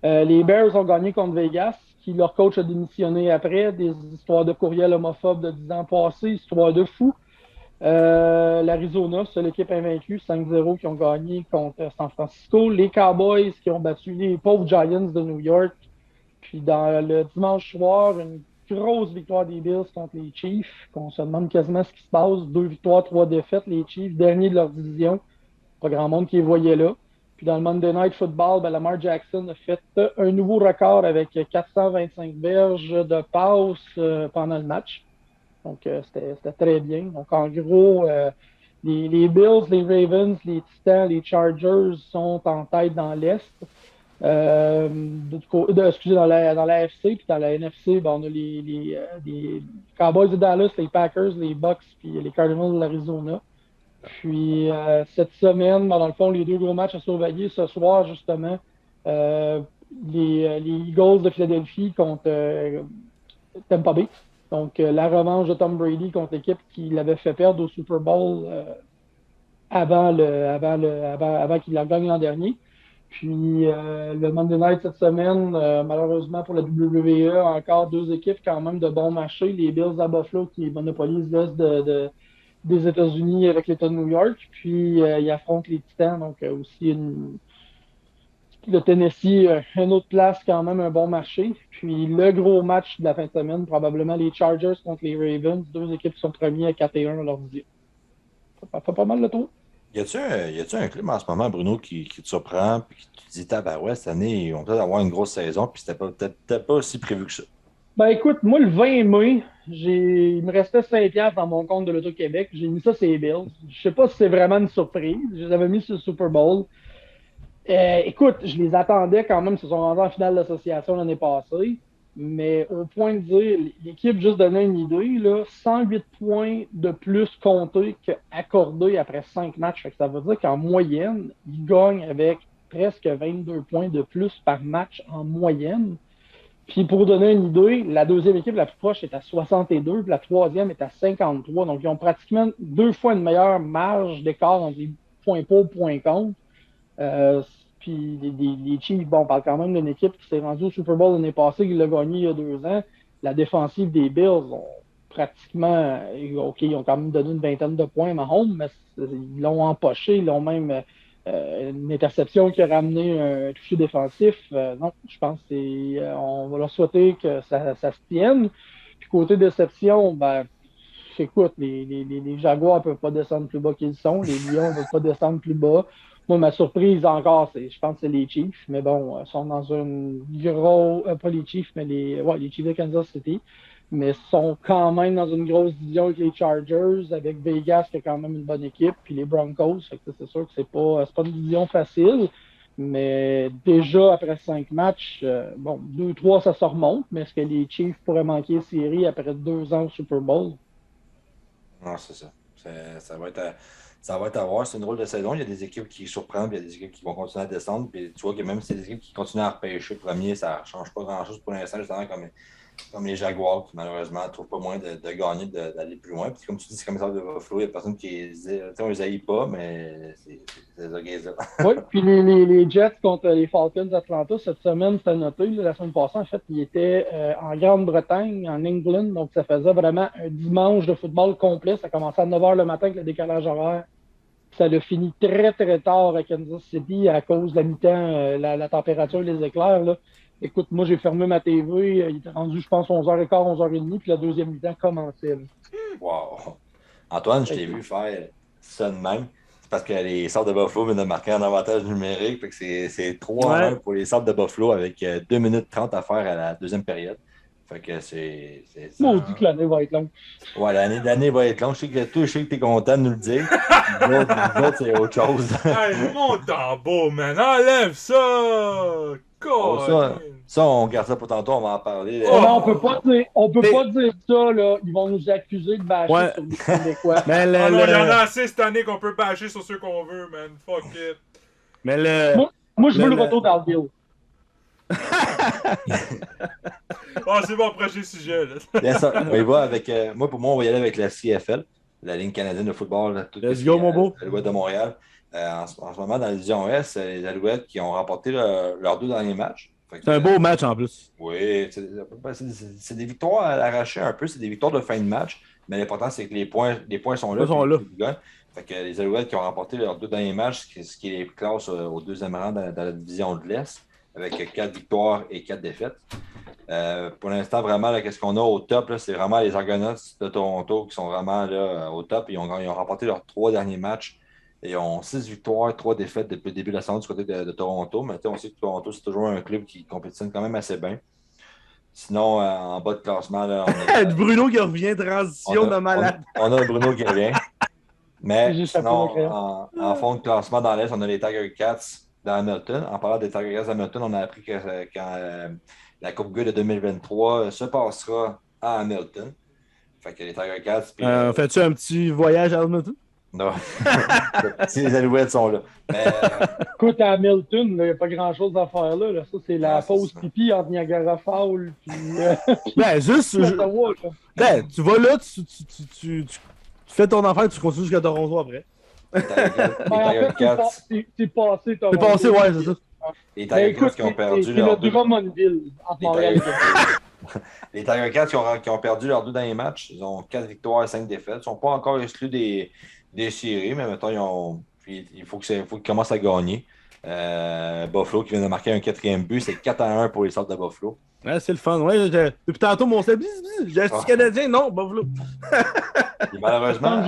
Les Bears ont gagné contre Vegas, qui leur coach a démissionné après. Des histoires de courriel homophobe de 10 ans passés, histoire de fou. L'Arizona, c'est l'équipe invaincue, 5-0 qui ont gagné contre San Francisco. Les Cowboys qui ont battu les pauvres Giants de New York. Puis dans le dimanche soir, une grosse victoire des Bills contre les Chiefs, qu'on se demande quasiment ce qui se passe. 2 victoires, 3 défaites. Les Chiefs, derniers de leur division. Pas grand monde qui les voyait là. Puis dans le Monday Night Football, Lamar Jackson a fait un nouveau record avec 425 verges de passes pendant le match. Donc, c'était très bien. Donc, en gros, les Bills, les Ravens, les Titans, les Chargers sont en tête dans l'Est. Excusez, dans la FC, puis dans la NFC, on a les Cowboys de Dallas, les Packers, les Bucks, puis les Cardinals de l'Arizona. Puis, cette semaine, dans le fond, les 2 gros matchs à surveiller ce soir, justement, les Eagles de Philadelphie contre Tampa Bay. Donc, la revanche de Tom Brady contre l'équipe qui l'avait fait perdre au Super Bowl avant qu'il la gagne l'an dernier. Puis, le Monday Night cette semaine, malheureusement pour la WWE, encore 2 équipes quand même de bon marché. Les Bills à Buffalo qui monopolisent l'Est des États-Unis avec l'État de New York. Puis, ils affrontent les Titans, donc aussi le Tennessee, une autre place, quand même un bon marché. Puis le gros match de la fin de semaine, probablement les Chargers contre les Ravens, 2 équipes qui sont premiers à 4-1 à leur division. Ça fait pas mal le tour. Y a-tu un club en ce moment, Bruno, qui te surprend et qui te dit, ouais, cette année, ils vont peut-être avoir une grosse saison, puis c'était peut-être pas aussi prévu que ça? Ben écoute, moi le 20 mai, il me restait 5$ dans mon compte de l'Auto-Québec. J'ai mis ça sur les Bills. Je sais pas si c'est vraiment une surprise. Je les avais mis sur le Super Bowl. Écoute, je les attendais quand même, ils se sont rendus en finale d'association l'année passée, mais au point de dire, l'équipe, juste donner une idée, là, 108 points de plus comptés qu'accordés après 5 matchs. Fait que ça veut dire qu'en moyenne, ils gagnent avec presque 22 points de plus par match en moyenne. Puis pour donner une idée, la deuxième équipe la plus proche est à 62, puis la troisième est à 53. Donc ils ont pratiquement 2 fois une meilleure marge d'écart entre les points pour points contre. Puis les Chiefs, on parle quand même d'une équipe qui s'est rendue au Super Bowl l'année passée, qui l'a gagné il y a 2 ans. La défensive des Bills ont pratiquement, OK, ils ont quand même donné une vingtaine de points à Mahomes, mais ils l'ont empoché, ils l'ont même une interception qui a ramené un toucher défensif. Non, je pense que on va leur souhaiter que ça se tienne. Puis côté déception, ben écoute, les Jaguars ne peuvent pas descendre plus bas qu'ils sont, les Lions ne peuvent pas descendre plus bas. Moi, ma surprise encore, je pense que c'est les Chiefs, mais bon, ils sont dans une grosse... pas les Chiefs, mais les Chiefs de Kansas City, mais sont quand même dans une grosse division avec les Chargers, avec Vegas qui a quand même une bonne équipe, puis les Broncos, fait que c'est sûr que c'est pas une division facile, mais déjà après 5 matchs, 2-3 ça se remonte, mais est-ce que les Chiefs pourraient manquer série après 2 ans au Super Bowl? Non, c'est ça. Ça va être Ça va être à voir. C'est une rôle de saison. Il y a des équipes qui surprennent, puis il y a des équipes qui vont continuer à descendre. Puis tu vois que même si c'est des équipes qui continuent à repêcher premier, ça ne change pas grand-chose pour l'instant, justement, comme les Jaguars, qui malheureusement ne trouvent pas moyen de gagner, d'aller plus loin. Puis comme tu dis, c'est comme ça de Buffalo, il n'y a personne qui on les haït pas, mais c'est ça qui est là. Oui, puis les Jets contre les Falcons d'Atlanta, cette semaine, c'était noté. Là, la semaine passée, en fait, ils étaient en Grande-Bretagne, en England. Donc, ça faisait vraiment un dimanche de football complet. Ça commençait à 9 h le matin avec le décalage horaire. Ça l'a fini très, très tard à Kansas City à cause de la mi-temps, la température et les éclairs. Là. Écoute, moi, j'ai fermé ma TV. Il était rendu, je pense, 11h15, 11h30. Puis la deuxième mi-temps commençait. Là. Wow. Antoine, je t'ai vu faire ça de même. C'est parce que les Sables de Buffalo viennent de marquer un avantage numérique. Fait que c'est 3-1 pour les Sables de Buffalo avec 2 minutes 30 à faire à la deuxième période. Fait que c'est Maudit que l'année va être longue. Ouais, l'année va être longue. Je sais que tu es content de nous le dire. Nous autres, c'est autre chose. Hey, mon tambour, man! Enlève ça! Oh, ça, on garde ça pour tantôt, on va en parler. Oh, non, on peut pas dire ça, là. Ils vont nous accuser de bâcher sur les Québécois. Mais il y en a assez cette année qu'on peut bâcher sur ceux qu'on veut, man. Fuck it. Mais moi je veux le retour d'Alville. C'est bon, prochain sujet. Là. Bien ça, on y va avec, pour moi, on va y aller avec la CFL, la Ligue canadienne de football. Là, Let's go, mon beau. L'Alouette de Montréal. En ce moment, dans la division Est, les Alouettes qui ont remporté leurs 2 derniers matchs. C'est un beau match en plus. Oui, c'est des victoires à l'arracher un peu, c'est des victoires de fin de match, mais l'important, c'est que les points sont là. Fait que les Alouettes qui ont remporté leurs 2 derniers matchs, ce qui les classe au deuxième rang dans la division de l'Est, avec 4 victoires et 4 défaites. Pour l'instant, vraiment, qu'est-ce qu'on a au top, là, c'est vraiment les Argonauts de Toronto qui sont vraiment là, au top. Ils ont remporté leurs 3 derniers matchs. Ils ont 6 victoires, 3 défaites depuis le début de la saison du côté de Toronto. Mais on sait que Toronto, c'est toujours un club qui compétitionne quand même assez bien. Sinon, en bas de classement, là, on a Bruno qui revient, transition de malade. On a Bruno qui revient. Mais sinon, en fond de classement dans l'Est, on a les Tiger Cats d'Hamilton. En parlant des Tiger Cats d'Hamilton, on a appris que quand la Coupe Grey de 2023 se passera à Hamilton. Fait que les Tiger Cats... Fais-tu un petit voyage à Hamilton? Non. Si les Alouettes sont là. Mais, écoute, à Hamilton, il n'y a pas grand-chose à faire là. Ça, c'est la pause pipi entre Niagara Falls ben, juste... Ben, tu vas là, tu fais ton affaire, tu continues jusqu'à Toronto après. Les Tiger Cats... C'est passé, Toronto. C'est passé, ouais, c'est ça. Les Tiger Cats qui ont perdu leur... C'est le Drummondville, entre Montréal et les Tiger Cats qui ont perdu leurs 2 derniers matchs. Ils ont 4 victoires et 5 défaites. Ils ne sont pas encore exclus des séries, mais maintenant, il faut qu'ils commencent à gagner. Buffalo qui vient de marquer un 4e but, c'est 4-1 pour les Sables de Buffalo. Ouais, c'est le fun. Ouais, depuis tantôt, mon stade, j'ai un Canadien, non, Buffalo. Et malheureusement.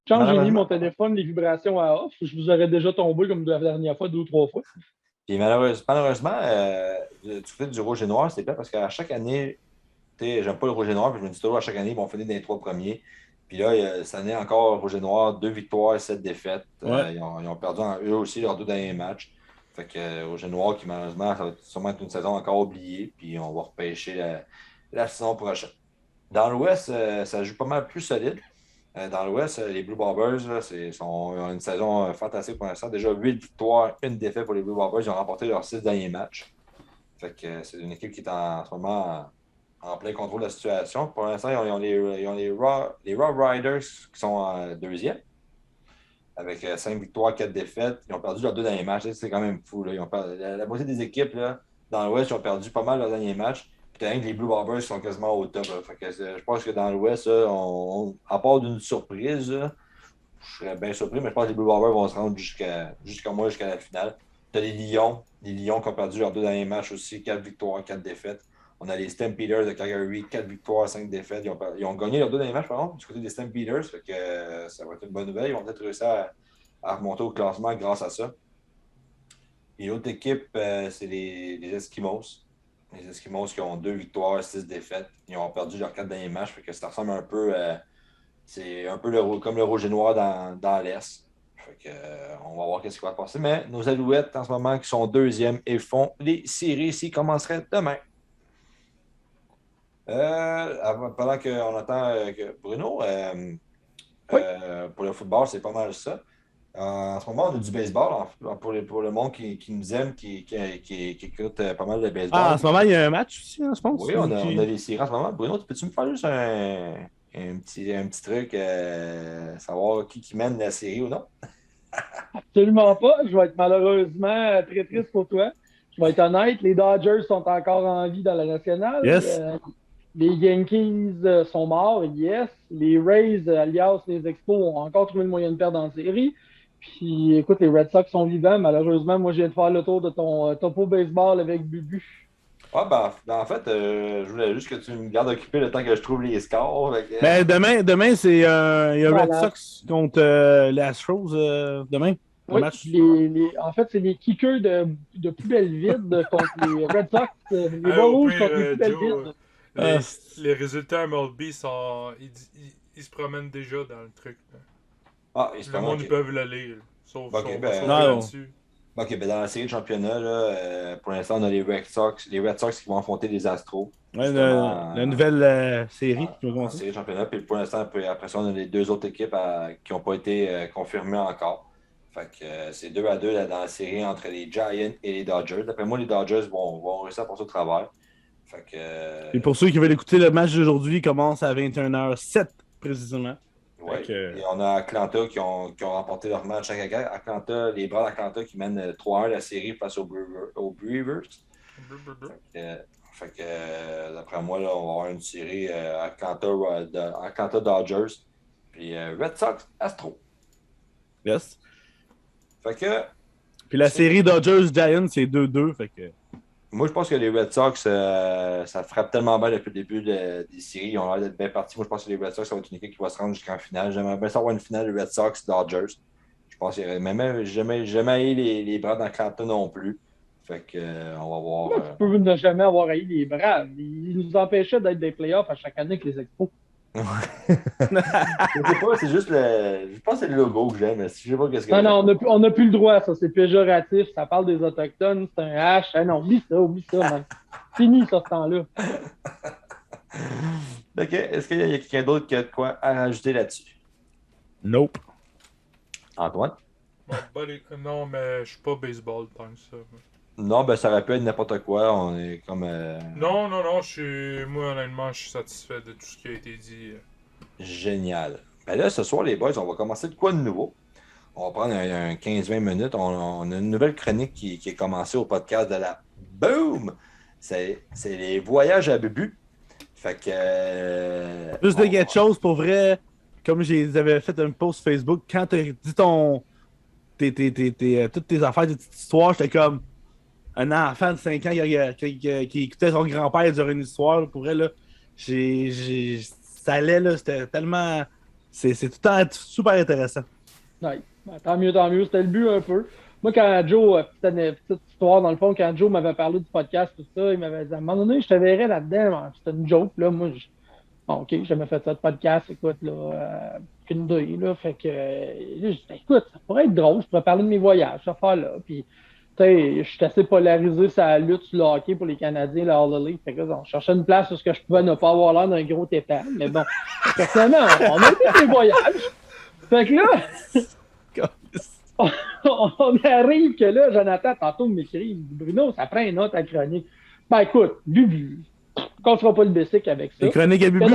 Quand j'ai mis mon téléphone, les vibrations à off, je vous aurais déjà tombé comme la dernière fois, 2 ou 3 fois. Puis malheureusement, du côté du rouge et noir, c'est pas parce qu'à chaque année, j'aime pas le rouge et noir, puis je me dis toujours à chaque année, ils vont finir dans les 3 premiers. Puis là, cette année encore, rouge et noir, 2 victoires et 7 défaites. Ouais. Ils ont perdu eux aussi leurs 2 derniers matchs. Fait que rouge et noir, qui malheureusement, ça va sûrement être une saison encore oubliée, puis on va repêcher la saison prochaine. Dans l'Ouest, ça joue pas mal plus solide. Dans l'Ouest, les Blue Bombers ont une saison fantastique pour l'instant. Déjà 8 victoires, 1 défaite pour les Blue Bombers. Ils ont remporté leurs 6 derniers matchs. Fait que c'est une équipe qui est en ce moment en plein contrôle de la situation. Pour l'instant, ils ont les Raw Riders qui sont en 2e. Avec 5 victoires, 4 défaites. Ils ont perdu leurs 2 derniers matchs. C'est quand même fou. Là. Ils ont la moitié des équipes là, dans l'Ouest ont perdu pas mal leurs derniers matchs. Puis les Blue Bombers sont quasiment au top. Fait que je pense que dans l'Ouest, à part d'une surprise, là, je serais bien surpris, mais je pense que les Blue Bombers vont se rendre jusqu'à la finale. Tu as les Lions qui ont perdu leurs 2 derniers matchs aussi, 4 victoires, 4 défaites. On a les Stampeders de Calgary, 4 victoires, 5 défaites. Ils ont gagné leurs 2 derniers matchs, par exemple, du côté des Stampeders. Fait que ça va être une bonne nouvelle. Ils vont peut-être réussir à remonter au classement grâce à ça. Et l'autre équipe, c'est les Eskimos. Les Eskimos qui ont 2 victoires, 6 défaites. Ils ont perdu leurs 4 derniers matchs. Fait que ça ressemble un peu c'est un peu comme le rouge et noir dans l'Est. Fait que, on va voir ce qui va se passer. Mais nos Alouettes, en ce moment, qui sont 2e et font les séries ici, commenceraient demain. Pendant qu'on attend Bruno, Oui. Pour le football, c'est pas mal ça. En ce moment, on a du baseball pour le monde qui nous aime, qui écoute pas mal de baseball. Ah, en ce moment, il y a un match aussi, hein, je pense. Oui, on a des séries en ce moment. Bruno, peux-tu me faire juste un petit truc, savoir qui mène la série ou non? Absolument pas. Je vais être malheureusement très triste pour toi. Je vais être honnête, les Dodgers sont encore en vie dans la nationale. Yes. Les Yankees sont morts, yes. Les Rays, alias les Expos, ont encore trouvé le moyen de perdre en série. Puis écoute, les Red Sox sont vivants. Malheureusement, moi, je viens de faire le tour de ton topo baseball avec Bubu. Ah, en fait, je voulais juste que tu me gardes occupé le temps que je trouve les scores. Mais demain c'est il y a Red Voilà. Sox contre les Astros demain. Le Oui, match. en fait, c'est les kickers de poubelles vides contre les Red Sox. Les Hey, bas au rouges pire, contre les poubelles Joe, vides. les résultats MLB sont. Ils se promènent déjà dans le truc. Là. Ah, ils se Le monde, ok. ils peuvent le lire. Sauf Ok, sauf- ben, sauf non. là-dessus. OK, ben dans la série de championnat, là, pour l'instant, on a les Red Sox qui vont affronter les Astros. Ouais, Justement, la nouvelle série. je vais en commencer. série de championnat. Puis pour l'instant, après ça, on a les deux autres équipes qui n'ont pas été confirmées encore. Fait que c'est 2-2 là, dans la série entre les Giants et les Dodgers. D'après moi, les Dodgers vont réussir à passer au travers. Fait que, Et pour ceux qui veulent écouter le match d'aujourd'hui, il commence à 21h07 précisément. ouais. Fait que- Et on a Atlanta qui ont remporté leur match à Atlanta, les Braves d'Atlanta qui mènent 3-1 la série face aux Brewers. Fait que, d'après moi, là, on va avoir une série Atlanta Dodgers puis Red Sox Astro. Yes. Fait que Puis la série Dodgers-Giants, c'est 2-2. Fait que... moi, je pense que les Red Sox, ça frappe tellement bien depuis le début des séries. Ils ont l'air d'être bien partis. Moi, je pense que les Red Sox, ça va être une équipe qui va se rendre jusqu'en finale. J'aimerais bien savoir une finale Red Sox-Dodgers. Je pense qu'il y aurait même jamais eu les Braves d'Atlanta non plus. Fait que, on va voir. Comment tu peux ne jamais avoir haï les Braves? Ils nous empêchaient d'être des playoffs à chaque année avec les Expos. Je sais pas, c'est juste le. Je pense que c'est le logo que j'aime. Je sais pas qu'est-ce que. Non, on n'a plus le droit, ça. C'est péjoratif. Ça parle des Autochtones. C'est un H. Ah non, oublie ça, man. Fini, ça, ce temps-là. Ok, est-ce qu'il y a quelqu'un d'autre qui a de quoi à rajouter là-dessus? Nope. Antoine? Non, mais je suis pas baseball tant que ça. Non, ben ça aurait pu être n'importe quoi. On est comme. Non, moi honnêtement, je suis satisfait de tout ce qui a été dit. Génial. Ben là, ce soir, les boys, on va commencer de quoi de nouveau? On va prendre un 15-20 minutes. On a une nouvelle chronique qui est commencée au podcast de la Boom! C'est les voyages à Bubu. Fait que. Plus de quelque chose pour vrai, comme j'avais fait un post Facebook, quand tu dit toutes tes affaires, tes petites histoires, j'étais comme un enfant de 5 ans qui écoutait son grand-père dire une histoire. Là, pour vrai, là, ça allait, là, c'était tellement. C'est tout le temps super intéressant. Ouais. Ben, tant mieux. C'était le but un peu. Moi, quand Joe, c'était une petite histoire dans le fond, quand Joe m'avait parlé du podcast, tout ça, il m'avait dit à un moment donné, je te verrais là-dedans. C'était une joke. Là, moi, bon, OK, j'ai jamais fait ça de podcast, écoute, là, qu'une idée, là. Fait que, là, je dis, écoute, ça pourrait être drôle, je pourrais parler de mes voyages, ça faire là. Puis, tu sais, je suis assez polarisé sur la lutte sur le hockey pour les Canadiens, la All Elite. Fait que là, on cherchait une place où je pouvais ne pas avoir l'air d'un gros tépal. Mais bon, personnellement, on a fait des voyages. Fait que là, on arrive que là, Jonathan, tantôt, m'écrit, il me dit, Bruno, ça prend une autre à chronique. Ben écoute, Bubu, on ne sera pas le basic avec ça. Les chroniques à Bubu.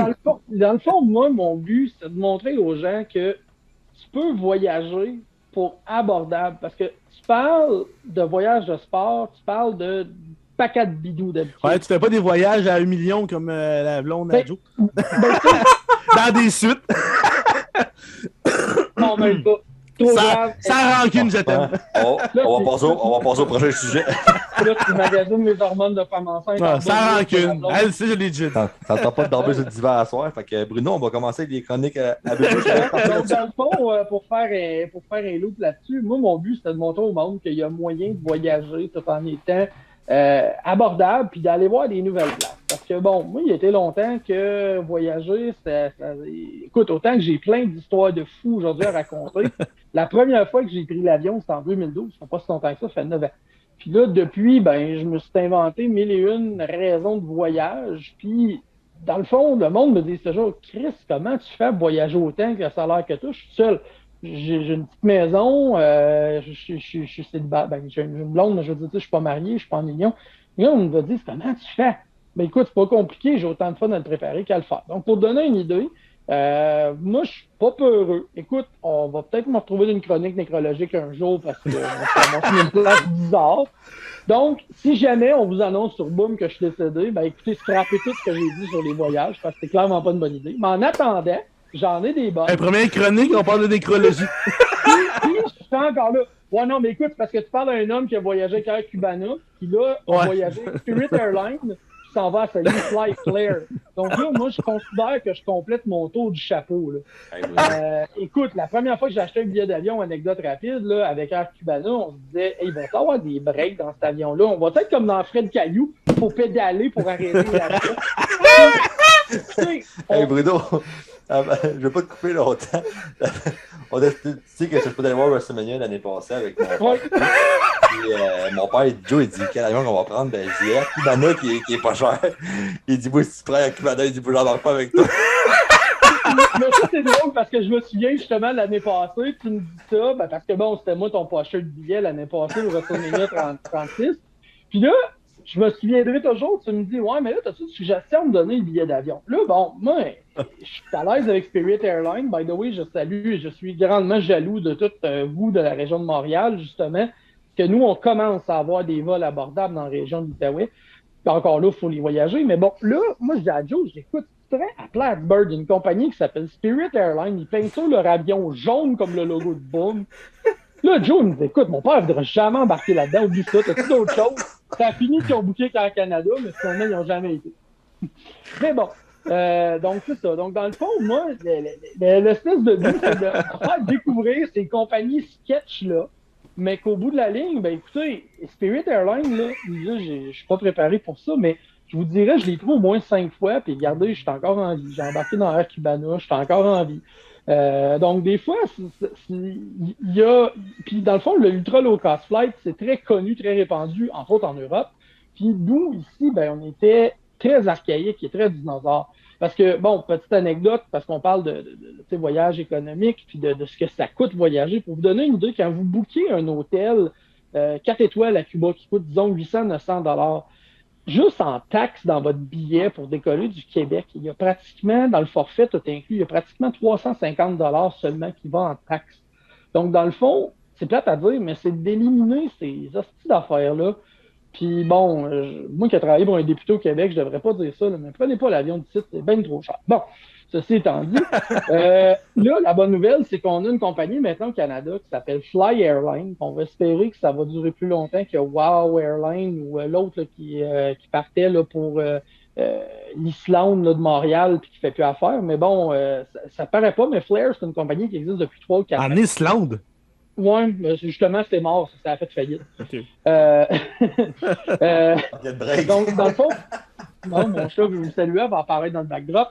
Dans le fond, moi, mon but, c'est de montrer aux gens que tu peux voyager pour abordable. Parce que tu parles de voyage de sport, tu parles de paquet de bidous d'habitude. Ouais, tu fais pas des voyages à 1 million comme la blonde à Joe. Dans des suites. Non, même pas. Trop grave. Sans rancune, je t'aime. On va passer au prochain sujet. Là, tu magasines les hormones de femme enceinte. Non, sans rancune. Elle sait, je l'ai dit. T'entends pas de dormir sur le divan à soir. Fait que Bruno, on va commencer avec les chroniques à Bubu. Donc, dans le fond, pour faire un loop là-dessus, moi, mon but, c'était de montrer au monde qu'il y a moyen de voyager tout en étant abordable puis d'aller voir des nouvelles places. Parce que, bon, moi, il y a été longtemps que voyager, écoute, autant que j'ai plein d'histoires de fous aujourd'hui à raconter. La première fois que j'ai pris l'avion, c'était en 2012. Ça fait pas si longtemps que ça fait 9 ans. Puis là, depuis, ben, je me suis inventé 1001 raisons de voyage. Puis dans le fond, le monde me dit toujours, Chris, comment tu fais pour voyager autant avec le salaire que toi? Je suis seul. J'ai une petite maison, je suis célibataire. Ben, j'ai une blonde, mais je veux dire, je suis pas marié, je suis pas en million. Et là, on me dit, comment tu fais? Ben écoute, c'est pas compliqué, j'ai autant de fun à le préparer qu'à le faire. Donc, pour te donner une idée, moi, je suis pas peureux. Écoute, on va peut-être me retrouver dans une chronique nécrologique un jour parce que on une place bizarre. Donc, si jamais on vous annonce sur Boom que je suis décédé, ben écoutez, scrapez tout ce que j'ai dit sur les voyages parce que c'est clairement pas une bonne idée. Mais en attendant, j'en ai des bonnes. Première chronique, on parle de nécrologie. Puis, je suis encore là. Ouais, non, mais écoute, parce que tu parles d'un homme qui a voyagé avec Air Cubana, qui là, a voyagé avec Spirit Airlines, qui s'en va à essayer Fly Flair. Donc là, moi, je considère que je complète mon tour du chapeau. Là. Écoute, la première fois que j'ai acheté un billet d'avion, anecdote rapide, là, avec Air Cubana, on se disait, hey, il va y avoir des breaks dans cet avion-là. On va être comme dans Fred Caillou, il faut pédaler pour arrêter l'avion. Hey Bruno, je vais pas te couper longtemps. Tu sais que je suis pas allé voir WrestleMania l'année passée avec mon père. Puis, mon père, Joe, il dit quel avion qu'on va prendre? Ben, je dis Cubana qui est pas cher. Il dit, moi, si tu prends un Cubana, il dit, j'en pas avec toi. Mais ça, c'est drôle parce que je me souviens justement l'année passée, tu me dis ça, ben, parce que bon, c'était moi ton pocheur de billet l'année passée au WrestleMania 36. Puis là, je me souviendrai toujours, tu me dis, ouais, mais là, t'as-tu une suggestion de me donner le billet d'avion? Là, bon, moi, je suis à l'aise avec Spirit Airlines. By the way, je salue et je suis grandement jaloux de tout vous de la région de Montréal, justement, que nous, on commence à avoir des vols abordables dans la région de l'Outaouais. Puis encore là, il faut les voyager. Mais bon, là, moi, je dis à Joe, j'écoute, tu serais à Plattsburgh, une compagnie qui s'appelle Spirit Airlines. Ils peignent sur leur avion jaune comme le logo de Boom. Là, Joe me dit, écoute, mon père ne voudrait jamais embarquer là-dedans. Oublie ça, t'as-tu d'autres choses? Ça a fini qu'ils ont booké qu'en Canada, mais finalement, ils n'ont jamais été. Mais bon, donc c'est ça. Donc, dans le fond, moi, l'espèce de but, c'est de faire découvrir ces compagnies sketch-là, mais qu'au bout de la ligne, ben écoutez, Spirit Airlines, là je suis pas préparé pour ça, mais je vous dirais, je l'ai trouvé au moins 5 fois, puis regardez, je suis encore en vie. J'ai embarqué dans Air Cubana, je suis encore en vie. Donc, des fois, il y a... Puis, dans le fond, le Ultra Low Cost Flight, c'est très connu, très répandu, entre autres en Europe. Puis, nous, ici, ben, on était très archaïque et très dinosaure. Parce que, bon, petite anecdote, parce qu'on parle de voyage économique, puis de ce que ça coûte voyager. Pour vous donner une idée, quand vous bookez un hôtel 4 étoiles à Cuba qui coûte, disons, 800-900 $, juste en taxes dans votre billet pour décoller du Québec, il y a pratiquement, dans le forfait tout inclus, il y a pratiquement 350 $ seulement qui va en taxes. Donc, dans le fond, c'est plate à dire, mais c'est d'éliminer ces hosties d'affaires-là. Puis bon, moi qui ai travaillé pour un député au Québec, je devrais pas dire ça, là, mais prenez pas l'avion du site, c'est bien trop cher. Bon, ceci étant dit, là, la bonne nouvelle, c'est qu'on a une compagnie maintenant au Canada qui s'appelle Fly Airline. On va espérer que ça va durer plus longtemps que Wow Airline ou l'autre là, qui partait là, pour l'Islande là, de Montréal puis qui fait plus affaire. Mais bon, ça paraît pas, mais Flair, c'est une compagnie qui existe depuis 3 ou 4 ans. En Islande? Oui, justement, c'était mort, ça a fait faillite. Okay. Donc, dans le fond, non, mon chat veut vous saluer, elle va apparaître dans le backdrop.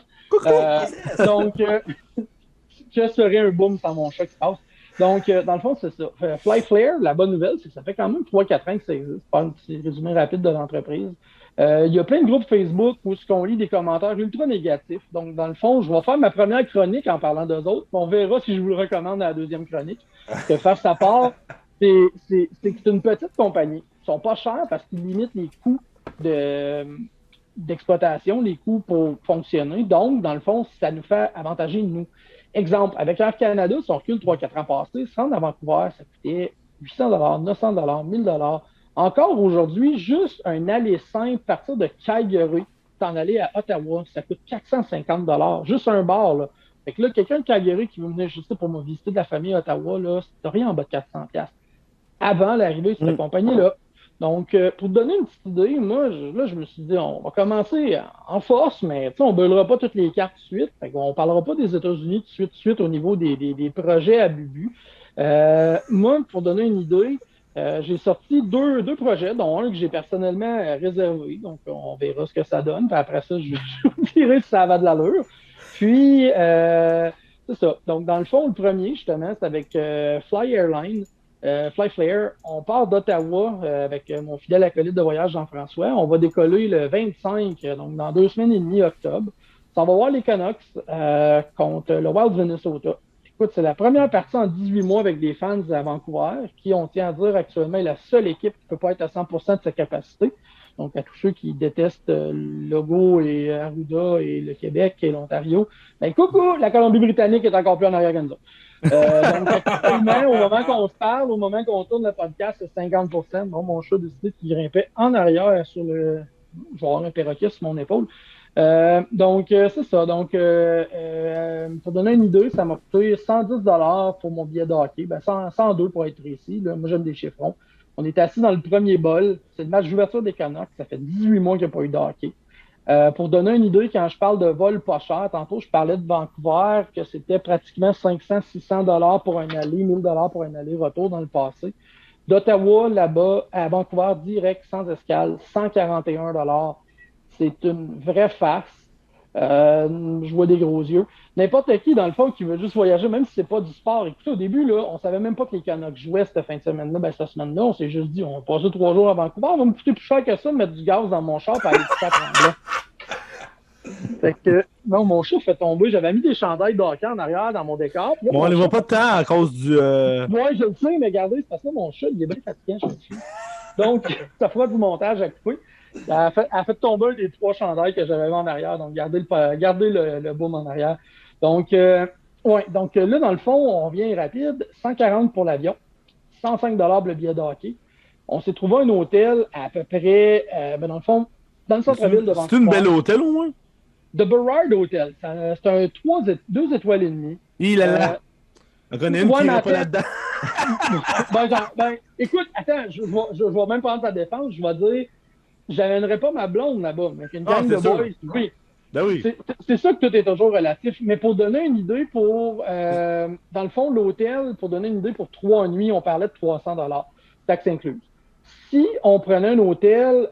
Donc, que serait un boom sans mon chat qui passe? Donc, dans le fond, c'est ça. Fly Flair, la bonne nouvelle, c'est que ça fait quand même 3-4 ans que ça existe. Pas un petit résumé rapide de l'entreprise. Il y a plein de groupes Facebook où on lit des commentaires ultra négatifs. Donc, dans le fond, je vais faire ma première chronique en parlant d'eux autres. On verra si je vous le recommande à la deuxième chronique. Que faire sa part, c'est que c'est une petite compagnie. Ils sont pas chers parce qu'ils limitent les coûts d'exploitation, les coûts pour fonctionner. Donc, dans le fond, ça nous fait avantager nous. Exemple, avec Air Canada, si on recule 3-4 ans passés, se rendre à Vancouver, ça coûtait 800 $, 900 $, 1000 $. Encore aujourd'hui, juste un aller simple, partir de Calgary, t'en aller à Ottawa, ça coûte 450 $. Juste un bar, là. Fait que là, quelqu'un de Calgary qui veut venir juste pour me visiter de la famille à Ottawa, là, c'est rien en bas de 400 $. Avant l'arrivée de cette compagnie-là. Donc, pour te donner une petite idée, moi, je me suis dit, on va commencer en force, mais on ne brûlera pas toutes les cartes tout de suite. Fait qu'on ne parlera pas des États-Unis tout de suite au niveau des projets à Bubu. Moi, pour donner une idée, j'ai sorti deux projets, dont un que j'ai personnellement réservé. Donc, on verra ce que ça donne. Puis après ça, je vous dirai si ça va de l'allure. Puis, c'est ça. Donc, dans le fond, le premier, justement, c'est avec Fly Airline. Fly Flyer. On part d'Ottawa avec mon fidèle acolyte de voyage Jean-François. On va décoller le 25, donc dans 2 semaines et demie, octobre. Ça, on va voir les Canucks contre le Wild Minnesota. Écoute, c'est la première partie en 18 mois avec des fans à Vancouver, qui, on tient à dire, actuellement est la seule équipe qui ne peut pas être à 100% de sa capacité. Donc, à tous ceux qui détestent Legault et Arruda et le Québec et l'Ontario, ben coucou, la Colombie-Britannique est encore plus en arrière que nous autres. Donc, actuellement, au moment qu'on se parle, au moment qu'on tourne le podcast, c'est 50%. Bon, mon chat a décidé qu'il grimpait en arrière sur le... Je vais avoir un perroquet sur mon épaule. Donc, c'est ça. Donc, pour donner une idée, ça m'a coûté 110$ pour mon billet de hockey. Ben, 102 pour être précis. Là. Moi, j'aime des chiffrons. On est assis dans le premier bol. C'est le match d'ouverture des Canucks. Ça fait 18 mois qu'il n'y a pas eu de hockey. Pour donner une idée, quand je parle de vol pas cher, tantôt, je parlais de Vancouver, que c'était pratiquement 500-600$ pour un aller, 1000$ pour un aller-retour dans le passé. D'Ottawa, là-bas, à Vancouver, direct, sans escale, 141$. C'est une vraie farce. Je vois des gros yeux. N'importe qui, dans le fond, qui veut juste voyager, même si c'est pas du sport. Écoutez, au début, là, on savait même pas que les Canucks jouaient cette fin de semaine-là. Ben, cette semaine-là, on s'est juste dit, on va passer 3 jours à Vancouver, on va me coûter plus cher que ça de mettre du gaz dans mon char pour aller tout à Fait que, non, mon chat fait tomber. J'avais mis des chandails d'hockey en arrière dans mon décor. Là, Bon, on les voit pas de temps à cause du. Ouais, je le sais, mais regardez, c'est parce que mon chat, il est bien fatiguant, je me suis. Donc, ça fera du montage à couper. Elle a fait tomber un des 3 chandails que j'avais en arrière. Donc, gardez le boom en arrière. Donc, ouais. Donc, là, dans le fond, on vient rapide. 140 pour l'avion. 105$ le billet de hockey. On s'est trouvé un hôtel à peu près, dans le fond, dans le centre-ville de Vancouver. C'est une belle hôtel, au moins? The Burrard Hotel. C'est un 2 étoiles et demie. Il a là. On connaît une qui n'est pas là-dedans. Écoute, attends, je vais même prendre ta défense. Je vais dire, j'amènerai pas ma blonde là-bas, mais une gang de boys, oui. Ben oui. C'est ça que tout est toujours relatif. Mais pour donner une idée, dans le fond, l'hôtel, pour donner une idée, pour 3 nuits, on parlait de 300$, taxes incluses. Si on prenait un hôtel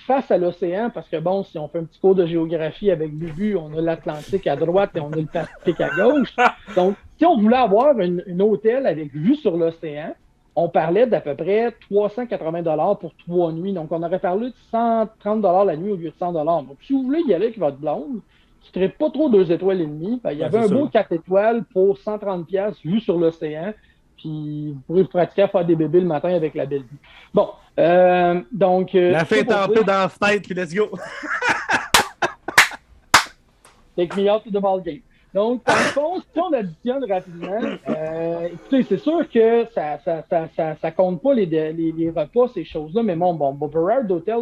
face à l'océan, parce que bon, si on fait un petit cours de géographie avec Bubu, on a l'Atlantique à droite et on a le Pacifique à gauche. Donc, si on voulait avoir un hôtel avec vue sur l'océan, on parlait d'à peu près 380$ pour 3 nuits. Donc, on aurait parlé de 130$ la nuit au lieu de 100$. Donc, si vous voulez y aller avec votre blonde, qui ne serait pas trop 2 étoiles et demie, ben, il y avait un beau 4 étoiles pour 130$ vue sur l'océan. Puis, vous pourrez vous pratiquer à faire des bébés le matin avec la belle vue. Bon, donc... la fête en paix dans la fenêtre, puis let's go! Take me out to the ball game. Donc, dans le fond, si on additionne rapidement, écoutez, c'est sûr que ça compte pas les repas, ces choses-là, mais bon, Burrard d'hôtel,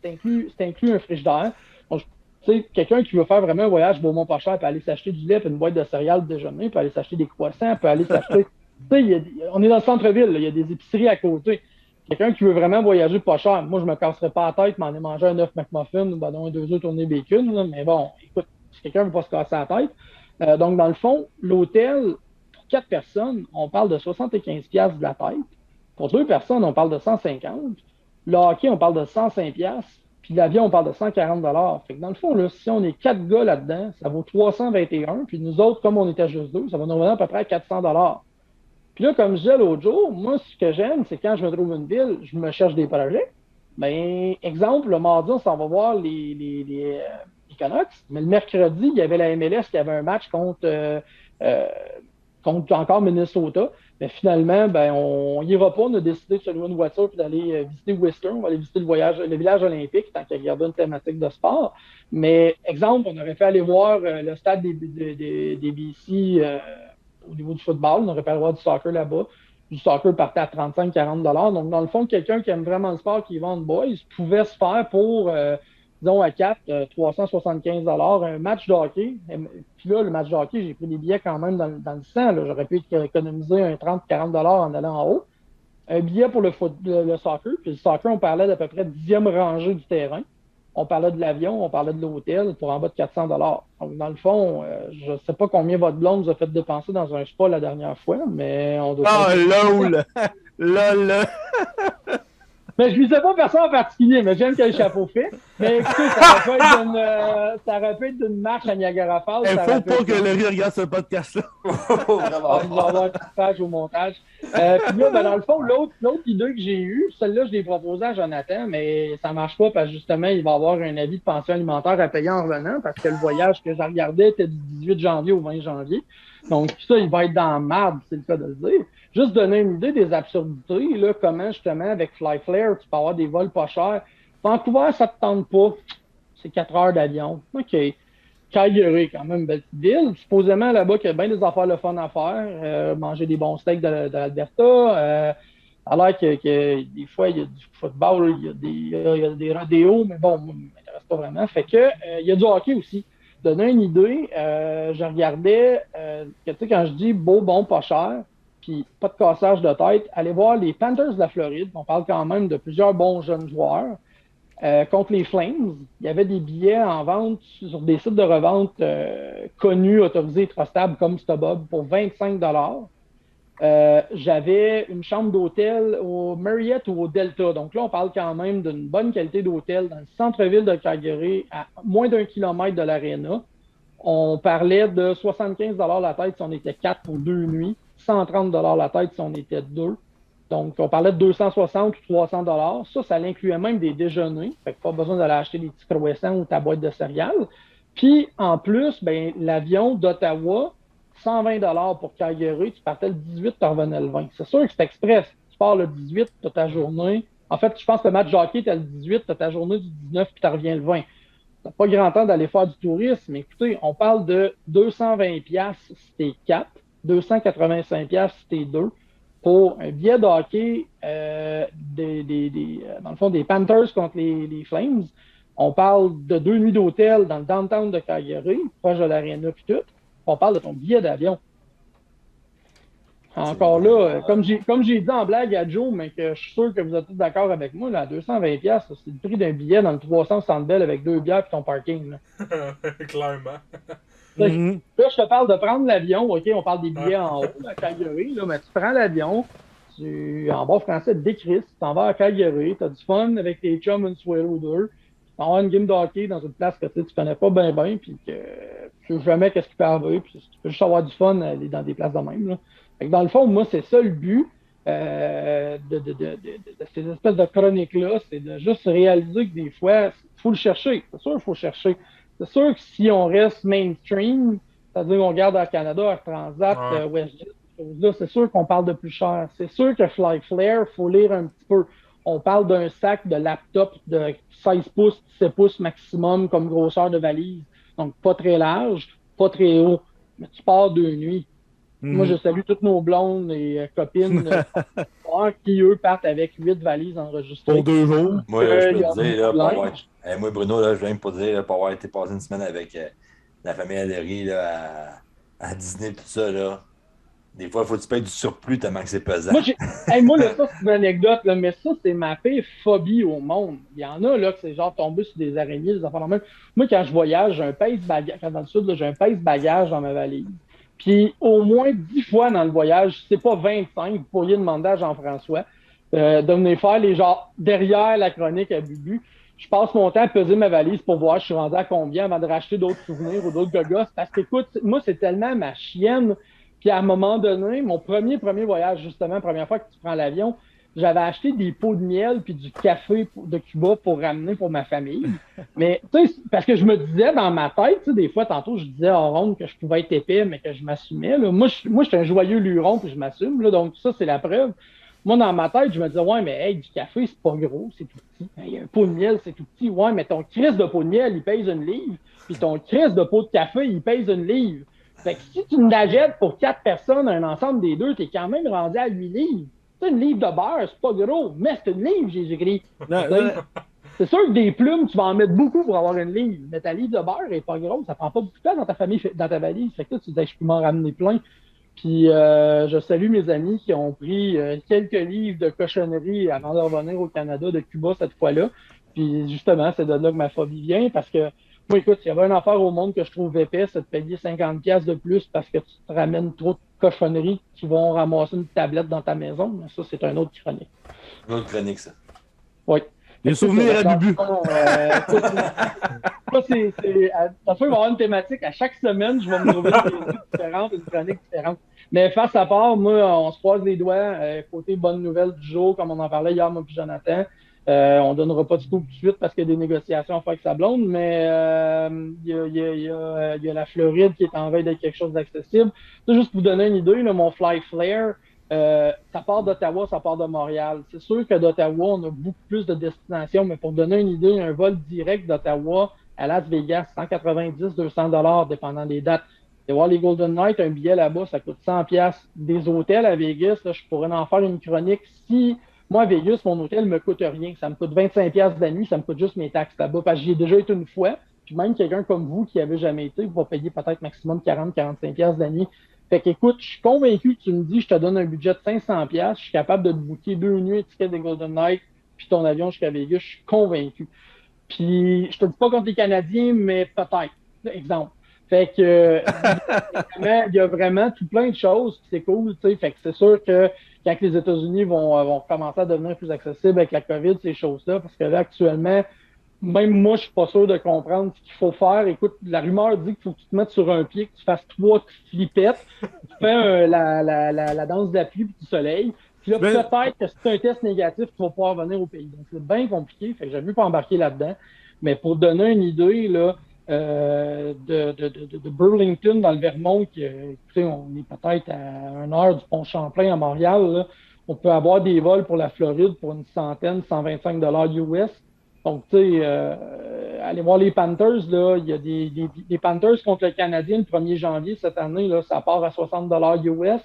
c'est inclus un frigidaire. Donc, tu sais, quelqu'un qui veut faire vraiment un voyage Beaumont pas cher peut aller s'acheter du lait, puis une boîte de céréales de déjeuner, peut aller s'acheter des croissants, peut aller s'acheter... Tu sais, on est dans le centre-ville, il y a des épiceries à côté. Quelqu'un qui veut vraiment voyager pas cher, moi, je me casserais pas la tête, m'en ai mangé un œuf McMuffin, un 2 œufs tournés bacon, là, mais bon, écoute, si quelqu'un veut pas se casser la tête, donc, dans le fond, l'hôtel, pour 4 personnes, on parle de 75$ de la tête. Pour 2 personnes, on parle de 150$. Le hockey, on parle de 105$. Puis l'avion, on parle de 140$. Fait que dans le fond, là, si on est 4 gars là-dedans, ça vaut 321$. Puis nous autres, comme on était juste 2, ça va nous revenir à peu près à 400$. Puis là, comme je disais l'autre jour, moi, ce que j'aime, c'est quand je me trouve une ville, je me cherche des projets. Ben, exemple, le mardi, on s'en va voir les Canucks, mais le mercredi, il y avait la MLS qui avait un match contre encore Minnesota. Mais finalement, ben, on n'ira pas. On a décidé de se louer une voiture et d'aller visiter Whistler. On va aller visiter le village olympique, tant qu'il y a gardé une thématique de sport. Mais, exemple, on aurait fait aller voir le stade des BC au niveau du football. On aurait pu aller voir du soccer là-bas. Du soccer partait à 35-40$. Donc, dans le fond, quelqu'un qui aime vraiment le sport, qui vend de boys, pouvait se faire pour... disons à 4, 375$, un match de hockey. Puis là, le match de hockey, j'ai pris des billets quand même dans le sang. Là. J'aurais pu économiser un 30-40$ en allant en haut. Un billet pour le soccer. Puis le soccer, on parlait d'à peu près 10e rangée du terrain. On parlait de l'avion, on parlait de l'hôtel pour en bas de 400$. Donc, dans le fond, je ne sais pas combien votre blonde vous a fait dépenser dans un spa la dernière fois, mais on doit... Ah, lol! Lol! Mais je visais pas personne en particulier, mais j'aime que le chapeau fait. Mais écoutez, ça aurait pu être d'une marche à Niagara Falls. Il ça faut aurait pu pas être- que Larry regarde ce podcast-là. Vraiment Il va y avoir une petite page au montage. Puis là, ben, dans le fond, l'autre idée que j'ai eue, celle-là, je l'ai proposée à Jonathan, mais ça marche pas parce que justement, il va avoir un avis de pension alimentaire à payer en revenant parce que le voyage que je regardais était du 18 janvier au 20 janvier. Donc, ça, il va être dans la marde, c'est le cas de le dire. Juste donner une idée des absurdités, là, comment justement, avec Flyflare, tu peux avoir des vols pas chers. Vancouver, ça te tente pas. C'est 4 heures d'avion. OK. Calgary, quand même, une belle petite ville. Supposément, là-bas, il y a bien des affaires le fun à faire. Manger des bons steaks de l'Alberta. Alors que des fois, il y a du football, il y a des rodéos, mais bon, moi, ça ne m'intéresse pas vraiment. Fait que, il y a du hockey aussi. Donner une idée, je regardais, que, tu sais, quand je dis beau, bon, pas cher, puis pas de cassage de tête, allez voir les Panthers de la Floride. On parle quand même de plusieurs bons jeunes joueurs. Contre les Flames, il y avait des billets en vente sur des sites de revente connus, autorisés et trustables comme StubHub pour 25 j'avais une chambre d'hôtel au Marriott ou au Delta. Donc là, on parle quand même d'une bonne qualité d'hôtel dans le centre-ville de Calgary, à moins d'1 kilomètre de l'aréna. On parlait de 75 la tête si on était 4 pour 2 nuits, 130 la tête si on était 2. Donc, on parlait de 260 ou 300 Ça l'incluait même des déjeuners. Fait que pas besoin d'aller acheter des petits croissants ou ta boîte de céréales. Puis, en plus, ben, l'avion d'Ottawa, 120 pour Calgary, tu partais le 18, tu revenais le 20. C'est sûr que c'est express. Tu pars le 18, tu as ta journée. En fait, je pense que le match de hockey, tu as le 18, tu as ta journée du 19, puis tu reviens le 20. Tu n'as pas grand temps d'aller faire du tourisme. Mais écoutez, on parle de 220$ si t'es 4, 285$ si t'es 2. Pour un billet de hockey dans le fond, des Panthers contre les Flames. On parle de 2 nuits d'hôtel dans le downtown de Calgary, proche de l'aréna puis tout. On parle de ton billet d'avion. Encore là, comme j'ai dit en blague à Joe, mais que je suis sûr que vous êtes tous d'accord avec moi, là, à 220$, c'est le prix d'un billet dans le 300 Centre Bell avec 2 bières et ton parking. Là. Clairement. Là, je te parle de prendre l'avion, OK, on parle des billets en haut à Calgary, là, mais tu prends l'avion, en bon français, décris, tu t'en vas à Calgary, tu as du fun avec tes chums une soirée ou deux, tu vas avoir une game de hockey dans une place que tu connais pas bien, puis que tu sais jamais qu'est-ce qui peut arriver, puis tu peux juste avoir du fun aller dans des places de même. Là. Fait que dans le fond, moi, c'est ça le but de ces espèces de chroniques-là, c'est de juste réaliser que des fois, il faut le chercher. C'est sûr qu'il faut chercher. C'est sûr que si on reste mainstream, c'est-à-dire qu'on regarde Air Canada, Air Transat, WestJet, là, c'est sûr qu'on parle de plus cher. C'est sûr que Flyflare, il faut lire un petit peu. On parle d'un sac de laptop de 16 pouces, 17 pouces maximum comme grosseur de valise. Donc, pas très large, pas très haut. Mais tu pars 2 nuits. Moi, je salue toutes nos blondes et copines qui, eux, partent avec 8 valises enregistrées. Pour 2 jours. Moi, je peux te dire, là, moi, Bruno, là, je viens pour dire, pour avoir été passé une semaine avec la famille Aléry là, à Disney, tout ça, là. Des fois, il faut que tu payes du surplus tellement que c'est pesant. Moi, là, ça, c'est une anecdote, là, mais ça, c'est ma pire phobie au monde. Il y en a, là, que c'est genre tomber sur des araignées, des affaires normales. Moi, quand je voyage, j'ai un pèse-bagage, dans le sud, là, j'ai un pèse-bagage dans ma valise. Puis, au moins 10 fois dans le voyage, c'est pas 25, vous pourriez demander à Jean-François de venir faire les genres derrière la chronique à Bubu. Je passe mon temps à peser ma valise pour voir je suis rendu à combien avant de racheter d'autres souvenirs ou d'autres gogos. Parce que, écoute, moi, c'est tellement ma chienne. Puis, à un moment donné, mon premier voyage, justement, première fois que tu prends l'avion, j'avais acheté des pots de miel puis du café de Cuba pour ramener pour ma famille. Mais, tu sais, parce que je me disais dans ma tête, tu sais, des fois, tantôt, je disais en ronde que je pouvais être épais, mais que je m'assumais. Là. Moi, je suis un joyeux luron puis je m'assume. Là, donc, ça, c'est la preuve. Moi, dans ma tête, je me disais, ouais, mais hey, du café, c'est pas gros, c'est tout petit. Hey, un pot de miel, c'est tout petit. Ouais, mais ton crise de pot de miel, il pèse 1 livre. Puis ton crise de pot de café, il pèse 1 livre. Fait que si tu me l'achètes pour 4 personnes, un ensemble des deux, t'es quand même rendu à 8 livres. C'est 1 livre de beurre, c'est pas gros, mais c'est 1 livre, j'ai écrit. C'est sûr que des plumes, tu vas en mettre beaucoup pour avoir 1 livre. Mais ta livre de beurre est pas grosse, ça prend pas beaucoup de place dans ta famille, dans ta valise. Fait que là, tu dis, je peux m'en ramener plein. Puis je salue mes amis qui ont pris quelques livres de cochonneries avant de revenir au Canada, de Cuba cette fois-là. Puis justement, c'est de là que ma phobie vient parce que moi, écoute, s'il y avait une affaire au monde que je trouve épais, c'est de payer 50$ de plus parce que tu te ramènes trop de cochonneries qui vont ramasser une tablette dans ta maison. Mais ça, c'est un autre chronique. Une autre chronique, ça. Oui. Les souvenirs à Bubu. Ça, c'est, ça fait, il va y avoir une thématique. À chaque semaine, je vais me trouver une thématique différente, une chronique différente. Mais face à part, moi, on se croise les doigts. Côté bonne nouvelle du jour, comme on en parlait hier, moi et Jonathan. On ne donnera pas de scoop tout de suite parce qu'il y a des négociations à faire avec sa blonde, mais il y a la Floride qui est en veille d'être quelque chose d'accessible. C'est juste pour vous donner une idée, là, mon Fly Flare, ça part d'Ottawa, ça part de Montréal. C'est sûr que d'Ottawa, on a beaucoup plus de destinations, mais pour donner une idée, un vol direct d'Ottawa à Las Vegas, 190-200 $, dépendant des dates. Et voir les Golden Knights, un billet là-bas, ça coûte 100$. Des hôtels à Vegas, là, je pourrais en faire une chronique. Si moi, à Vegas, mon hôtel ne me coûte rien, ça me coûte 25$ la nuit, ça me coûte juste mes taxes là-bas, parce que j'y ai déjà été une fois. Puis même quelqu'un comme vous qui avait jamais été, va payer peut-être maximum 40-45$ la nuit. Fait qu'écoute, je suis convaincu que tu me dis, je te donne un budget de 500$, je suis capable de te booker 2 nuits, ticket des Golden Knights, puis ton avion jusqu'à Vegas, je suis convaincu. Puis, je te dis pas contre les Canadiens, mais peut-être. Exemple. Fait que, il y a vraiment tout plein de choses, puis c'est cool, tu sais. Fait que c'est sûr que quand les États-Unis vont commencer à devenir plus accessibles avec la COVID, ces choses-là, parce que là, actuellement, même moi, je suis pas sûr de comprendre ce qu'il faut faire. Écoute, la rumeur dit qu'il faut que tu te mettes sur un pied, que tu fasses 3 flippettes, tu fais la danse de la pluie et du soleil. Puis là, peut-être que c'est un test négatif qu'il va pouvoir venir au pays. Donc, c'est bien compliqué. Fait que j'ai vu pas embarquer là-dedans. Mais pour donner une idée, là, de Burlington dans le Vermont, écoutez, on est peut-être à 1 heure du pont Champlain à Montréal, là. On peut avoir des vols pour la Floride pour une centaine, 125$ US. Donc, tu sais, allez voir les Panthers, là, il y a des Panthers contre le Canadien le 1er janvier cette année, là, ça part à 60$ US.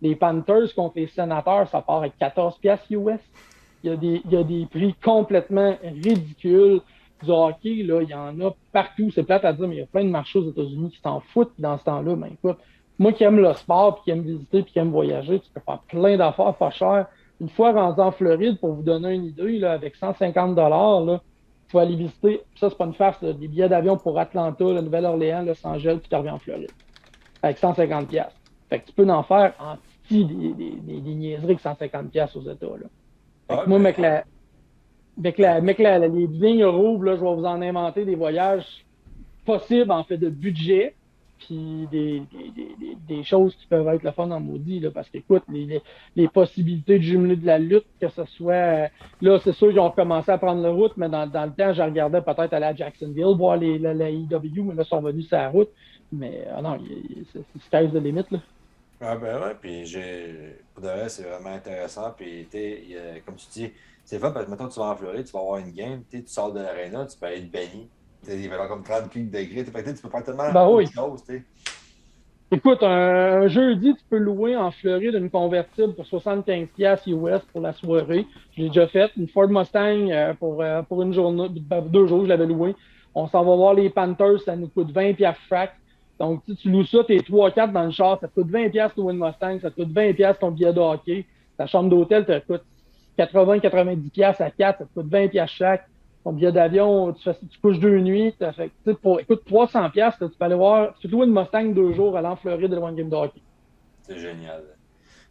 Les Panthers contre les Sénateurs, ça part à 14$ US. Il y a des prix complètement ridicules. Du hockey, là, il y en a partout. C'est plate à dire, mais il y a plein de marchés aux États-Unis qui s'en foutent. Puis dans ce temps-là, ben écoute, moi qui aime le sport, puis qui aime visiter, puis qui aime voyager, tu peux faire plein d'affaires pas chères. Une fois rendu en Floride, pour vous donner une idée, là, avec 150$, là, tu vas aller visiter, ça c'est pas une farce, là, des billets d'avion pour Atlanta, la Nouvelle-Orléans, Los Angeles, puis tu reviens en Floride. Avec 150$. Fait que tu peux en faire en petit des niaiseries avec 150$ aux États. Là. Fait que moi, les lignes rouges, là, je vais vous en inventer des voyages possibles en fait de budget. Puis des choses qui peuvent être le fun en maudit, là, parce qu'écoute, les possibilités de jumeler de la lutte, que ce soit... là, c'est sûr qu'ils ont commencé à prendre la route, mais dans le temps, je regardais peut-être aller à Jacksonville, voir la EW, mais là, ils sont venus sur la route. Mais non, c'est sky's the limit, là. Ah ben ouais, puis pour de vrai, c'est vraiment intéressant. Puis, comme tu dis, c'est fun parce que, mettons, tu vas en Floride, tu vas avoir une game, tu sors de l'aréna, tu peux aller te baigner. Il va y avoir comme 35 degrés. Fait que, tu peux faire tellement de choses. Écoute, un jeudi, tu peux louer en Floride une convertible pour 75$ US pour la soirée. Je l'ai déjà fait. Une Ford Mustang pour une journée, 2 jours, je l'avais loué. On s'en va voir les Panthers, ça nous coûte 20$ frac. Donc, si tu loues ça, t'es 3-4 dans le char, ça te coûte 20$ louer une Mustang, ça te coûte 20$ ton billet de hockey. Ta chambre d'hôtel te coûte 80-90$ à 4, ça te coûte 20$ chaque. Ton billet d'avion, tu couches 2 nuits. Écoute, 300$, là, tu peux aller voir. Tu loues une Mustang 2 jours aller en Floride et one game de hockey. C'est génial.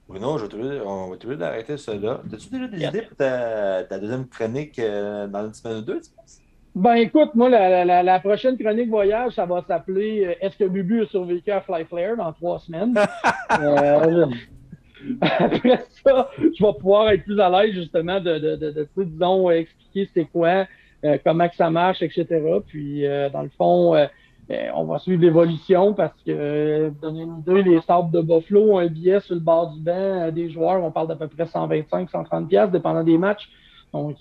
Bruno, on va t'oublier d'arrêter cela. As-tu déjà des idées pour ta deuxième chronique dans une semaine ou deux, tu penses? Ben écoute, moi, la prochaine chronique voyage, ça va s'appeler Est-ce que Bubu a survécu à Fly Flare dans 3 semaines? Après ça, je vais pouvoir être plus à l'aise justement disons, expliquer c'est quoi, comment que ça marche, etc. Puis, dans le fond, on va suivre l'évolution parce que, donner une idée, les Sabres de Buffalo ont un billet sur le bord du banc des joueurs. On parle d'à peu près 125-130$, dépendant des matchs. Donc,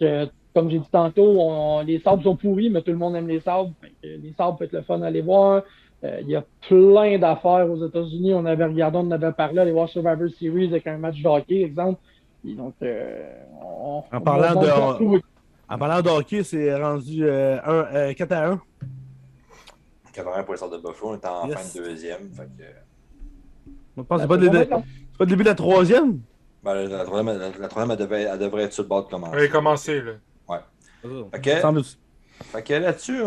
comme j'ai dit tantôt, les Sabres sont pourris, mais tout le monde aime les Sabres. Les Sabres peut être le fun à aller voir. Il y a plein d'affaires aux États-Unis. On avait regardé, on avait parlé, aller voir Survivor Series avec un match de hockey, exemple. Et donc, en parlant de hockey, c'est rendu 4-1. 80 pour les Sabres de Buffalo, on est en fin de deuxième. Fait que... Je pense que c'est pas le début de la troisième? Ben, la troisième elle devrait être sur le bord de commencer. Elle est commencée, là. Ouais. Fait que là-dessus,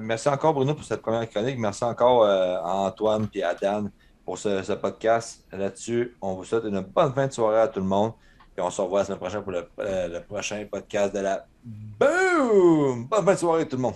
merci encore Bruno pour cette première chronique. Merci encore à Antoine et à Dan pour ce podcast. Là-dessus, on vous souhaite une bonne fin de soirée à tout le monde. Et on se revoit la semaine prochaine pour le prochain podcast de la Boom! Bonne fin de soirée tout le monde!